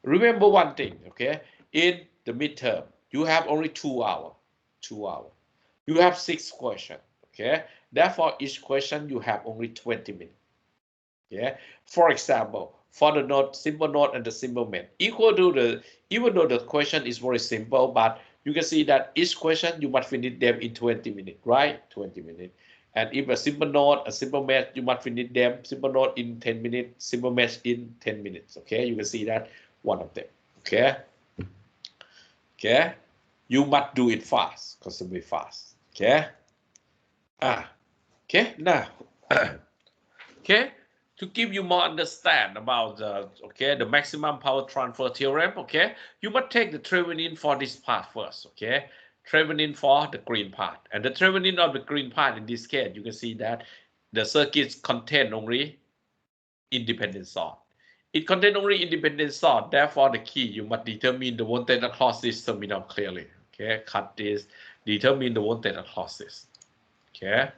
Speaker 1: Remember one thing, okay? In the midterm, you have only 2 hours. 2 hours. You have 6 questions, okay? Therefore, each question you have only 20 minutes. Yeah. For example, for the node, simple node and the simple met, equal to the, even though the question is very simple, but you can see that each question you must finish them in 20 minutes, right? 20 minutes. And if a simple node, a simple met, you must finish them, simple node in 10 minutes, simple met in 10 minutes. Okay, you can see that one of them. Okay. Okay. You must do it fast, constantly fast. Okay. Okay, now. Okay. To give you more understand about the maximum power transfer theorem, okay, you must take the Trevenin for this part first, okay, Trevenin for the green part, and the Trevenin of the green part in this case, you can see that the circuits contain only independent source. It contains only independent source. Therefore, the key you must determine the voltage across this terminal clearly. Okay, cut this. Determine the voltage across this. Okay,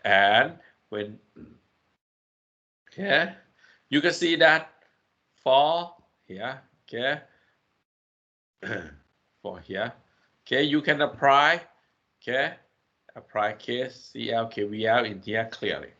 Speaker 1: and when okay, you can see that for here, okay, for here, okay, you can apply, okay, apply KCL, KVL in here clearly,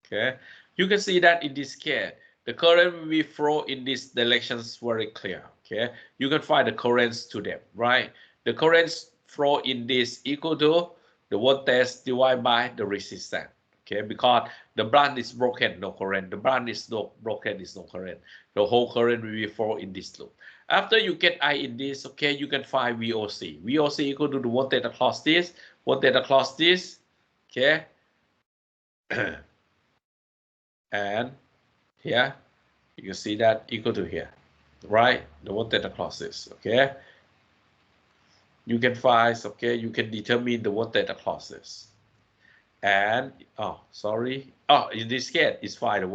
Speaker 1: okay. You can see that in this case, the current will be flow in this directions very clear, okay. You can find the currents to them, right? The currents flow in this equal to the voltage divided by the resistance. Okay, because the branch is broken, no current. The branch is broken, is no current. The whole current will be flow in this loop. After you get I in this, okay, you can find VOC. VOC equal to the voltage across this, okay. And here, you can see that equal to here, right? The voltage across this, okay. You can find, okay, you can determine the voltage across this. And in this case it's fine.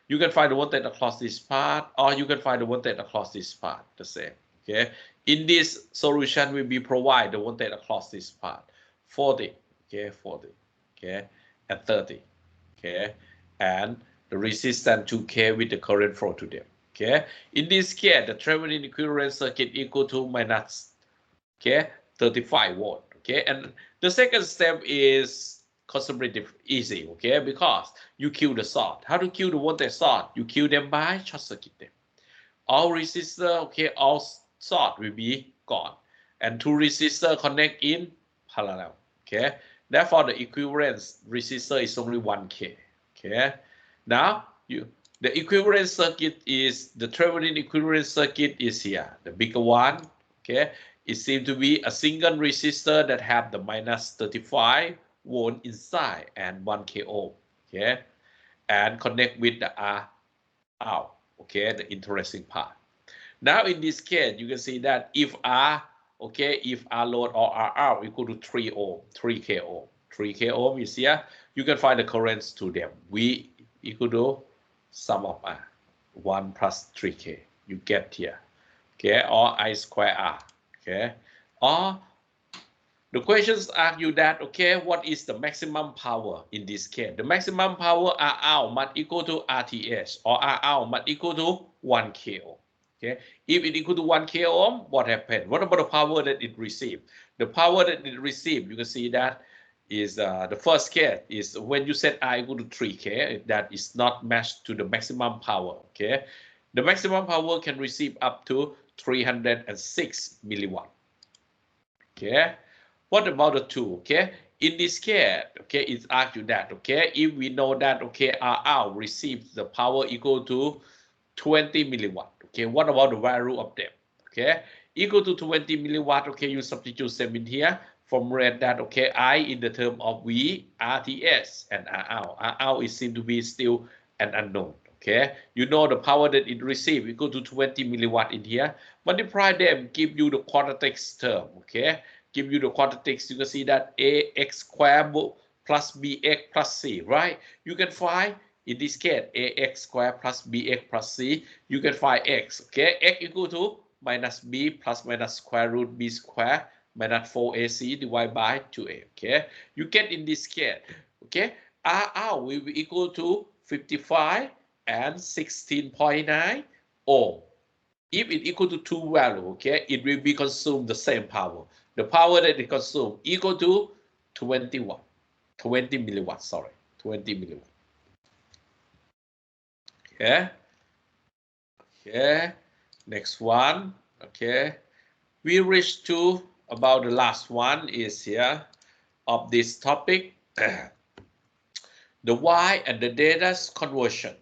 Speaker 1: You can find the voltage across this part, or you can find the voltage across this part, the same. Okay, in this solution will be provide the voltage across this part 40, okay, 40, okay, and 30, okay, and the resistance 2K with the current flow to them. Okay, in this case, the Trevenin equivalent circuit equal to minus, okay, 35 volt. Okay, and the second step is considerably easy. Okay, because you kill the source. How to kill the voltage source? You kill them by short circuit them. All resistor, okay, all source will be gone, and two resistor connect in parallel. Okay, therefore the equivalence resistor is only 1K. Okay, now the equivalent circuit is the Thevenin equivalent circuit is here, the bigger one. Okay, it seems to be a single resistor that have the minus 35 volt inside and 1K ohm. Okay, and connect with the R out. Okay, the interesting part. Now in this case, you can see that if R, okay, if R load or R out equal to 3 ohm, 3K ohm, 3K ohm is here, you can find the currents to them. V equal to sum of R, 1 plus 3K, you get here, okay, or I square R, okay, or the questions ask you that, okay, what is the maximum power in this case? The maximum power R out must equal to RTH, or R out must equal to 1K ohm. Okay, if it equal to 1K ohm, what happened? What about the power that it received? The power that it received, you can see that is the first case is when you set I equal to 3K, that is not matched to the maximum power. Okay, the maximum power can receive up to 306 milliwatt. Okay, what about the two? Okay, in this case, okay, it's argued that, okay, if we know that, okay, R out receives the power equal to 20 milliwatt. Okay, what about the value of them? Okay, equal to 20 milliwatt. Okay, you substitute them in here. Formulate that, okay, I in the term of V, RTS, and R out. R out is seem to be still an unknown. Okay, you know the power that it receives equal to 20 milliwatt in here. Multiply them, give you the quadratics term. Okay, give you the quadratics. You can see that AX squared plus BX plus C, right? You can find in this case, ax squared plus bx plus c, you can find x. Okay, x equal to minus b plus minus square root b squared minus 4ac divided by 2a. Okay, you get in this case. Okay, r out will be equal to 55 and 16.9 ohm. If it equal to two value, okay, it will be consumed the same power. The power that it consumed equal to 20 watt, 20 milliwatt. Sorry, 20 milliwatt. Okay. Okay. Next one. Okay. We reach to about the last one is here of this topic. The Y and the data conversion.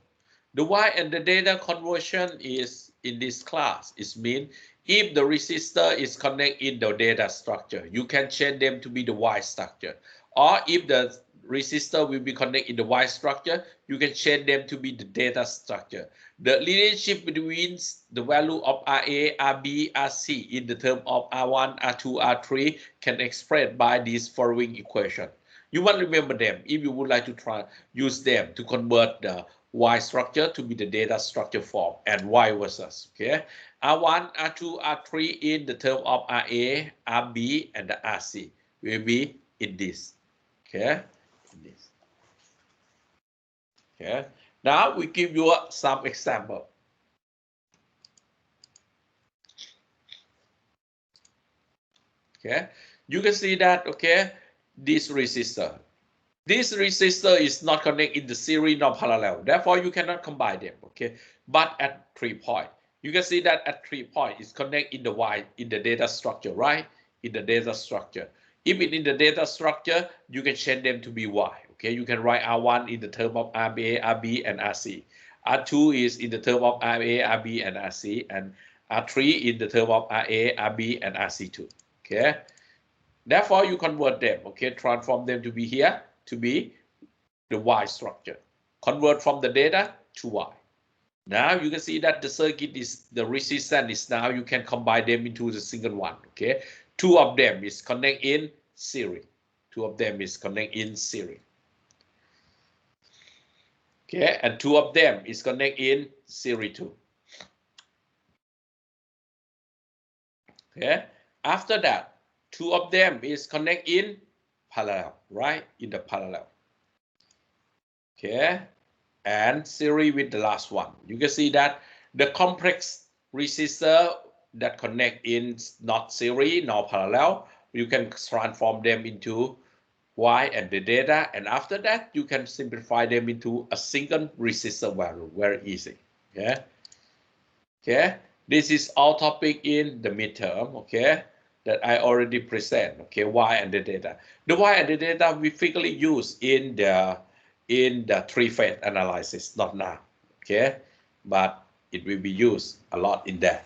Speaker 1: The Y and the data conversion is in this class. It means if the resistor is connected in the data structure, you can change them to be the Y structure. Or if the resistor will be connected in the Y structure, you can change them to be the data structure. The relationship between the value of RA, RB, RC in the term of R1, R2, R3 can expressed by this following equation. You must remember them if you would like to try use them to convert the Y structure to be the data structure form and Y versus. Okay, R1, R2, R3 in the term of RA, RB, and the RC will be in this. Okay, in this. Okay, now we give you some example. Okay, you can see that, okay, this resistor. This resistor is not connected in the series nor parallel. Therefore, you cannot combine them. Okay, but at 3 points, you can see that at 3 points, it's connected in the Y in the data structure, right? In the data structure. If it's in the data structure, you can change them to be Y. Okay, you can write R1 in the term of RA, RB, and RC. R2 is in the term of RA, RB, and RC, and R3 in the term of RA, RB, and RC2. Okay, therefore you convert them. Okay, transform them to be here to be the Y structure. Convert from the data to Y. Now you can see that the circuit is the resistance is now you can combine them into the single one. Okay, two of them is connect in series. Two of them is connect in series. Okay, and two of them is connect in series too. Okay, after that, two of them is connect in parallel, right? In the parallel. Okay, and series with the last one. You can see that the complex resistor that connect in not series nor parallel, you can transform them into Y and the data, and after that you can simplify them into a single resistor value. Very easy. Okay. Okay. This is all topic in the midterm. Okay. That I already present. Okay. Y and the data. The Y and the data we frequently use in the three-phase analysis. Not now. Okay. But it will be used a lot in that.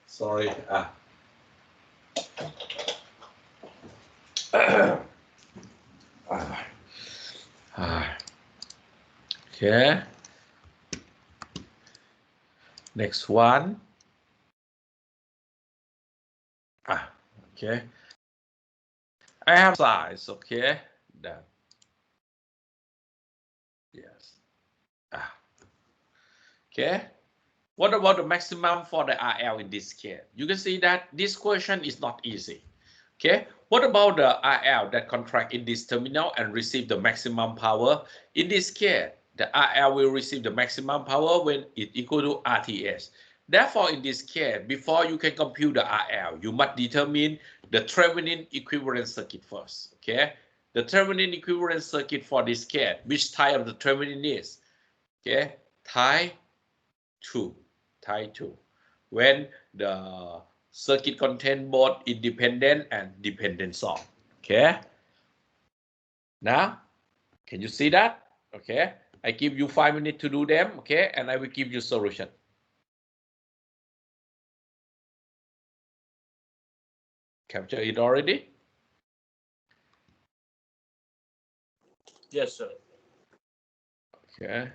Speaker 1: Sorry. Okay. Next one. Okay. I have size. Okay. That. Yes. Okay. What about the maximum for the RL in this case? You can see that this question is not easy. Okay. What about the RL that contract in this terminal and receive the maximum power? In this case, the RL will receive the maximum power when it equal to RTS. Therefore, in this case, before you can compute the RL, you must determine the Trevenin equivalent circuit first. Okay. The Trevenin equivalent circuit for this case, which type of the Trevenin is? Okay. Type 2. When the circuit contain both independent and dependent source. Okay. Now, can you see that? Okay. I give you 5 minutes to do them. Okay. And I will give you solution. Capture it already?
Speaker 5: Yes, sir.
Speaker 1: Okay.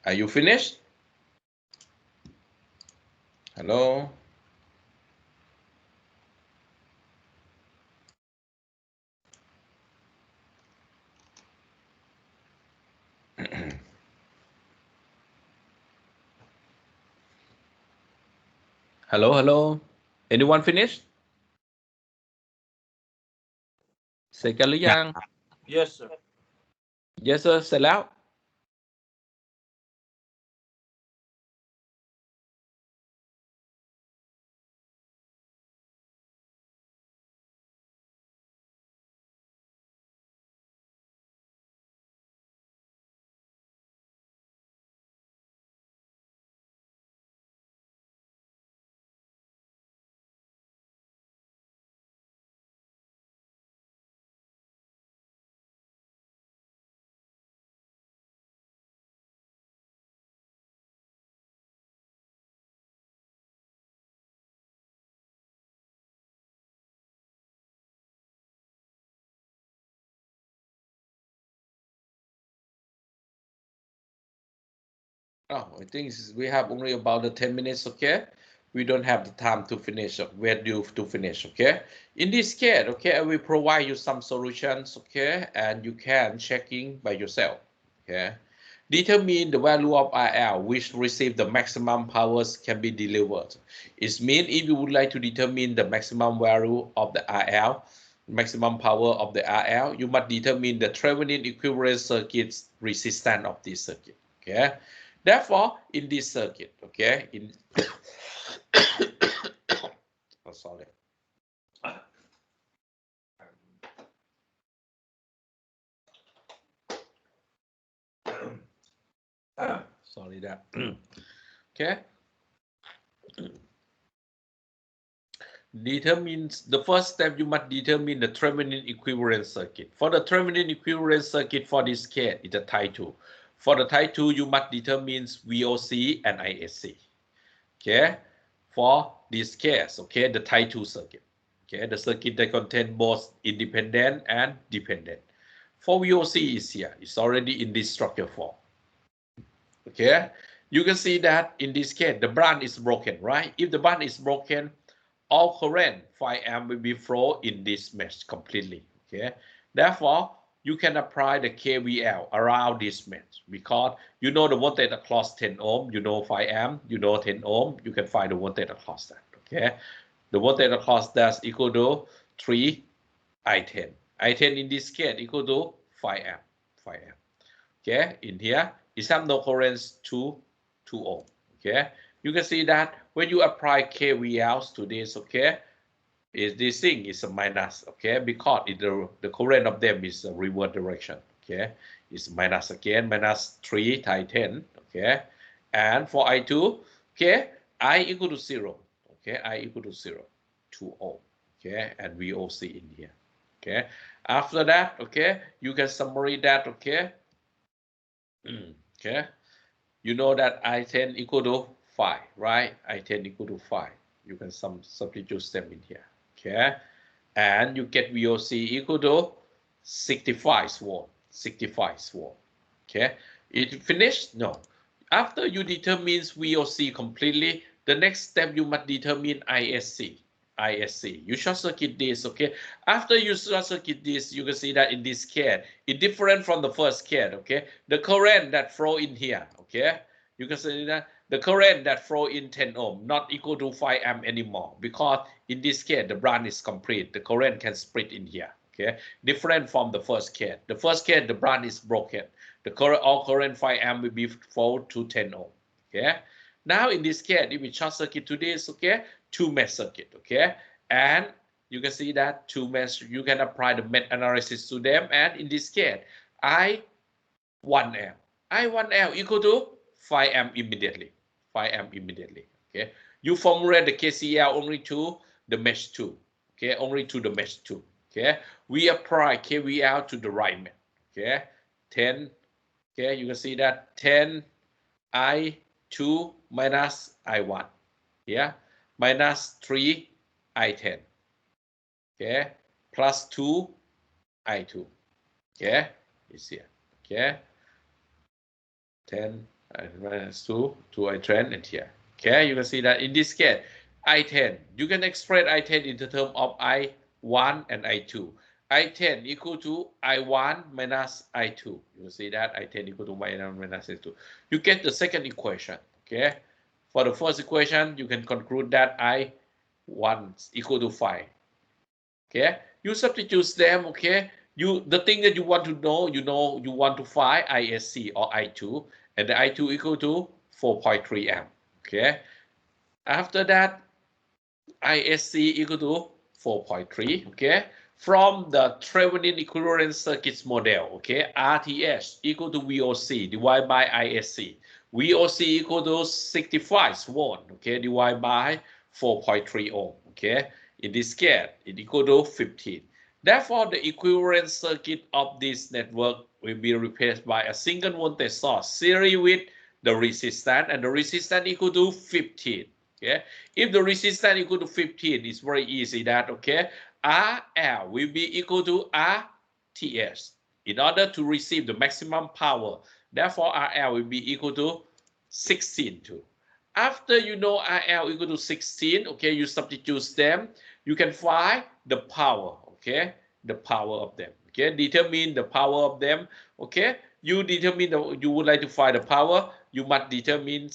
Speaker 1: Are you finished? Hello? Hello, hello. Anyone finished? เสร็จกันหรือยัง
Speaker 5: Yes, sir.
Speaker 1: Yes sir เสร็จแล้ว Oh, I think we have only about the 10 minutes, okay? We don't have the time to finish, we're due to finish, okay? In this case, okay, I will provide you some solutions, okay? And you can checking by yourself, okay? Determine the value of RL which receive the maximum powers can be delivered. It means if you would like to determine the maximum value of the RL, maximum power of the RL, you must determine the Trevenin equivalence circuit's resistance of this circuit, okay? Therefore, in this circuit, okay, in oh, sorry. Sorry that. Okay. Determines the first step, you must determine the Thevenin equivalence circuit. For the Thevenin equivalence circuit for this case, it's a type 2. For the type 2, you must determine VOC and ISC. Okay. For this case, okay, the type 2 circuit. Okay, the circuit that contains both independent and dependent. For VOC is here. It's already in this structure form. Okay. You can see that in this case, the branch is broken, right? If the branch is broken, all current 5 amp will be flow in this mesh completely, okay? Therefore, you can apply the KVL around this mesh because you know the voltage across 10 ohm, you know 5 amp, you know 10 ohm, you can find the voltage across that, okay? The voltage across that's equal to 3 I10. I10 in this case equal to 5 amp, 5 amp, okay? In here, it has no current to 2 ohm, okay? You can see that when you apply KVLs to this, okay, this thing is a minus, okay, because the current of them is a reverse direction, okay, it's minus again, minus 3 times 10, okay, and for I2, okay, I equal to 0, okay, I equal to 0, 2 ohm, okay, and VOC in here, okay. After that, okay, you can summary that, okay, okay. You know that I10 equal to 5, right? I10 equal to 5. You can substitute them in here, okay? And you get VOC equal to 65 volt, 65 volt, okay? It finished? No. After you determine VOC completely, the next step you must determine ISC. ISC. You short circuit this, okay? After you short circuit this, you can see that in this case, it's different from the first case, okay? The current that flow in here, okay? You can see that the current that flow in 10 ohm not equal to 5 amp anymore because in this case, the branch is complete. The current can split in here, okay? Different from the first case. The first case, the branch is broken. The current, all current 5 amp will be flow to 10 ohm, okay? Now in this case, if we short circuit to this, okay, two mesh circuit, okay? And you can see that two mesh, you can apply the mesh analysis to them, and in this case, I1L equal to 5 amp immediately, 5 amp immediately, okay? You formulate the KCL only to the mesh 2, okay? Only to the mesh 2, okay? We apply KVL to the right mesh, okay? 10, okay? You can see that 10 I2 minus I1, yeah? Minus 3 I10, okay? Plus 2 I2, okay? It's here, okay? 10 minus 2 I10 and here. Okay, you can see that in this case, I10, you can express I10 in the term of I1 and I2. I10 equal to I1 minus I2. You will see that I10 equal to I1 minus I2. You get the second equation. Okay, for the first equation, you can conclude that I1 equal to 5. Okay, you substitute them. Okay, the thing that you want to know, you want to find ISC or I2, and the I2 equal to 4.3 amp. Okay, after that, ISC equal to 4.3. Okay, from the Trevenin equivalent circuits model. Okay, RTH equal to VOC divided by ISC. VOC equal to 65 volt. Okay, divided by 4.3 ohm. Okay, in this case, it equal to 15. Therefore, the equivalent circuit of this network will be replaced by a single voltage source series with the resistance, and the resistance equal to 15. Okay, if the resistance equal to 15, it's very easy that, okay, RL will be equal to RTS in order to receive the maximum power. Therefore, RL will be equal to 16 too. After you know RL equal to 16, okay, you substitute them, you can find the power, okay, the power of them, okay, determine the power of them, okay, you determine you would like to find the power, you must determine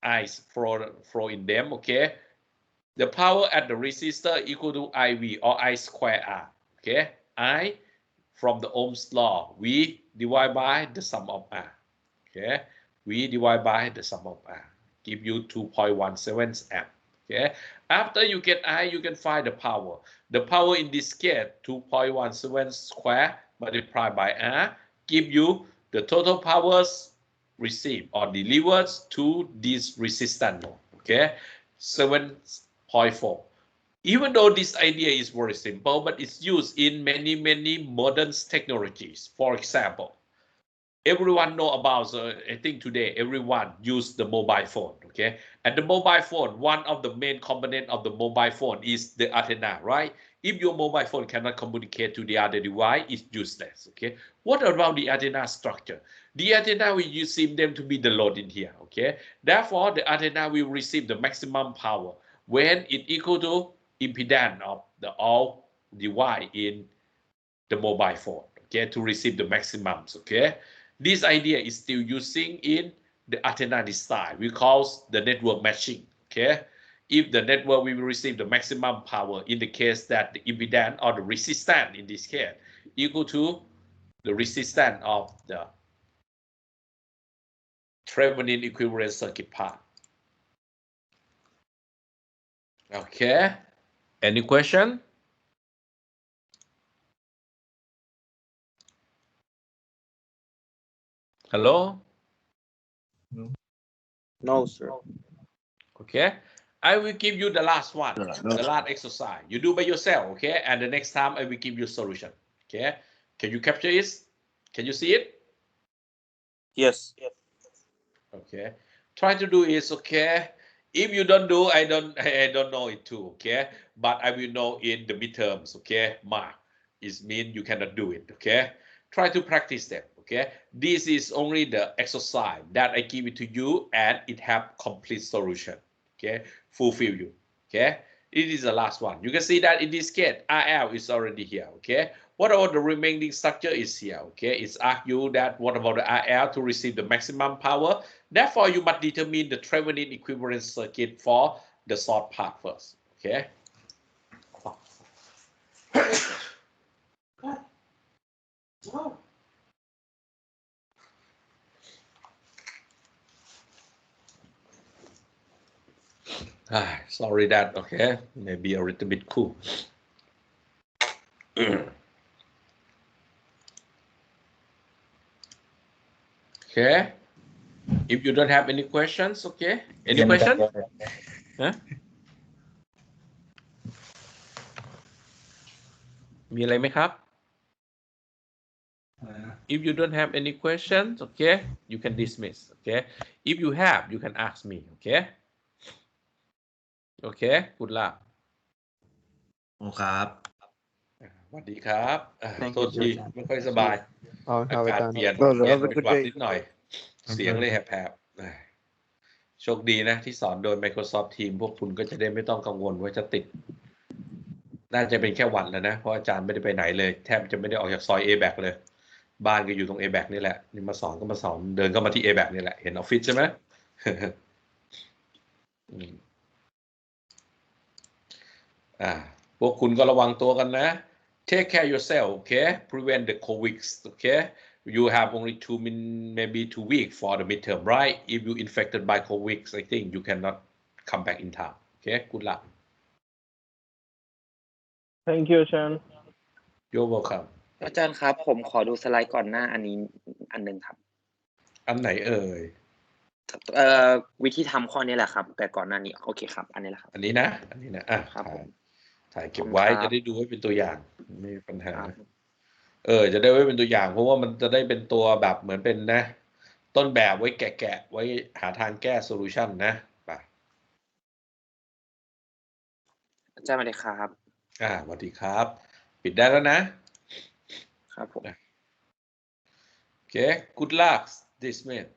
Speaker 1: I flow in them, okay, the power at the resistor equal to IV or I square R, okay, I from the Ohm's law, we divide by the sum of R, okay, we divide by the sum of R, give you 2.17 amp. Okay, after you get I, you can find the power. The power in this case, 2.17 square multiplied by R, give you the total powers received or delivered to this resistance. Okay, 7.4. Even though this idea is very simple, but it's used in many modern technologies. For example, everyone know about, I think today everyone use the mobile phone, okay? And the mobile phone, one of the main component of the mobile phone is the antenna, right? If your mobile phone cannot communicate to the other device, it's useless, okay? What about the antenna structure? The antenna will receive them to be the load in here, okay? Therefore, the antenna will receive the maximum power when it equal to impedance of the all device in the mobile phone, okay, to receive the maximums, okay? This idea is still using in the antenna design. We call the network matching, okay? If the network will receive the maximum power in the case that the impedance or the resistance in this case equal to the resistance of the Thevenin equivalent circuit part. Okay, any question? Hello?
Speaker 4: No, sir.
Speaker 1: Okay, I will give you the last one, the last exercise. You do by yourself, okay? And the next time I will give you solution, okay? Can you capture it? Can you see it?
Speaker 5: Yes.
Speaker 1: Okay. Try to do it, okay? If you don't do, I don't know it too, okay? But I will know in the midterms, okay? Mark, it means you cannot do it, okay? Try to practice them, okay? This is only the exercise that I give it to you, and it have complete solution, okay? Fulfill you, okay? It is the last one. You can see that in this case, RL is already here, okay? What about the remaining structure is here, okay? It's argued that what about the RL to receive the maximum power? Therefore, you must determine the Trevenin equivalent circuit for the short part first, okay? Sorry that, okay, maybe a little bit cool. Okay, if you don't have any questions, okay, any question? Huh? มีอะไรไหมครับ If you don't have any questions, okay, you can dismiss, okay. If you have, you can ask me, okay. Okay, good luck.
Speaker 2: ครับ
Speaker 1: สวัสดีครับ
Speaker 5: Thank
Speaker 1: โท
Speaker 5: you,
Speaker 1: ษที
Speaker 5: sir.
Speaker 1: ไม่ค่อยสบาย อากาศเปลี่ยน
Speaker 4: No,
Speaker 1: เป็นหวัดนิดหน่อย เสียงเลยแหบๆโชคดีนะที่สอนโดย Microsoft Teams พวกคุณก็จะได้ไม่ต้องกังวลว่าจะติด น่าจะเป็นแค่หวัดแล้วนะ เพราะอาจารย์ไม่ได้ไปไหนเลย แทบจะไม่ได้ออกจากซอย A-back เลย บ้านก็อยู่ตรง A-back นี่แหละ นี่มาสอนก็มาสอนเดินเข้ามาที่ A-back นี่แหละ เห็นออฟฟิศใช่ไหม พวกคุณก็ระวังตัวกันนะ Take care yourself, okay? Prevent the COVID, okay? You have only maybe 2 weeks for the midterm, right? If you infected by COVID, I think you cannot come back in time. Okay, good luck.
Speaker 6: Thank you อาจารย์
Speaker 1: You're welcome.
Speaker 7: อาจารย์ครับผมขอดูสไลด์ก่อนหน้าอันนี้อันหนึ่งครับ
Speaker 1: อันไหนเอ่ย
Speaker 7: วิธีทำข้อนี้แหละครับ แต่ก่อนหน้านี้โอเคครับ อันนี้แหละครับ
Speaker 1: อันนี้นะ
Speaker 7: ครับผม
Speaker 1: ถ่ายเก็บไว้
Speaker 7: ครับ
Speaker 1: จะได้ดูไว้เป็นตัวอย่างไม่มีปัญหา จะได้ไว้เป็นตัวอย่าง เพราะว่ามันจะได้เป็นตัวแบบเหมือนเป็นนะ ต้นแบบไว้แกะไว้หาทางแก้โซลูชันนะไป
Speaker 7: อาจารย์สวัสดีครับ
Speaker 1: สวัสดีครับ ปิดได้แล้วนะ
Speaker 7: ครับผม
Speaker 1: Okay, good luck, dismiss.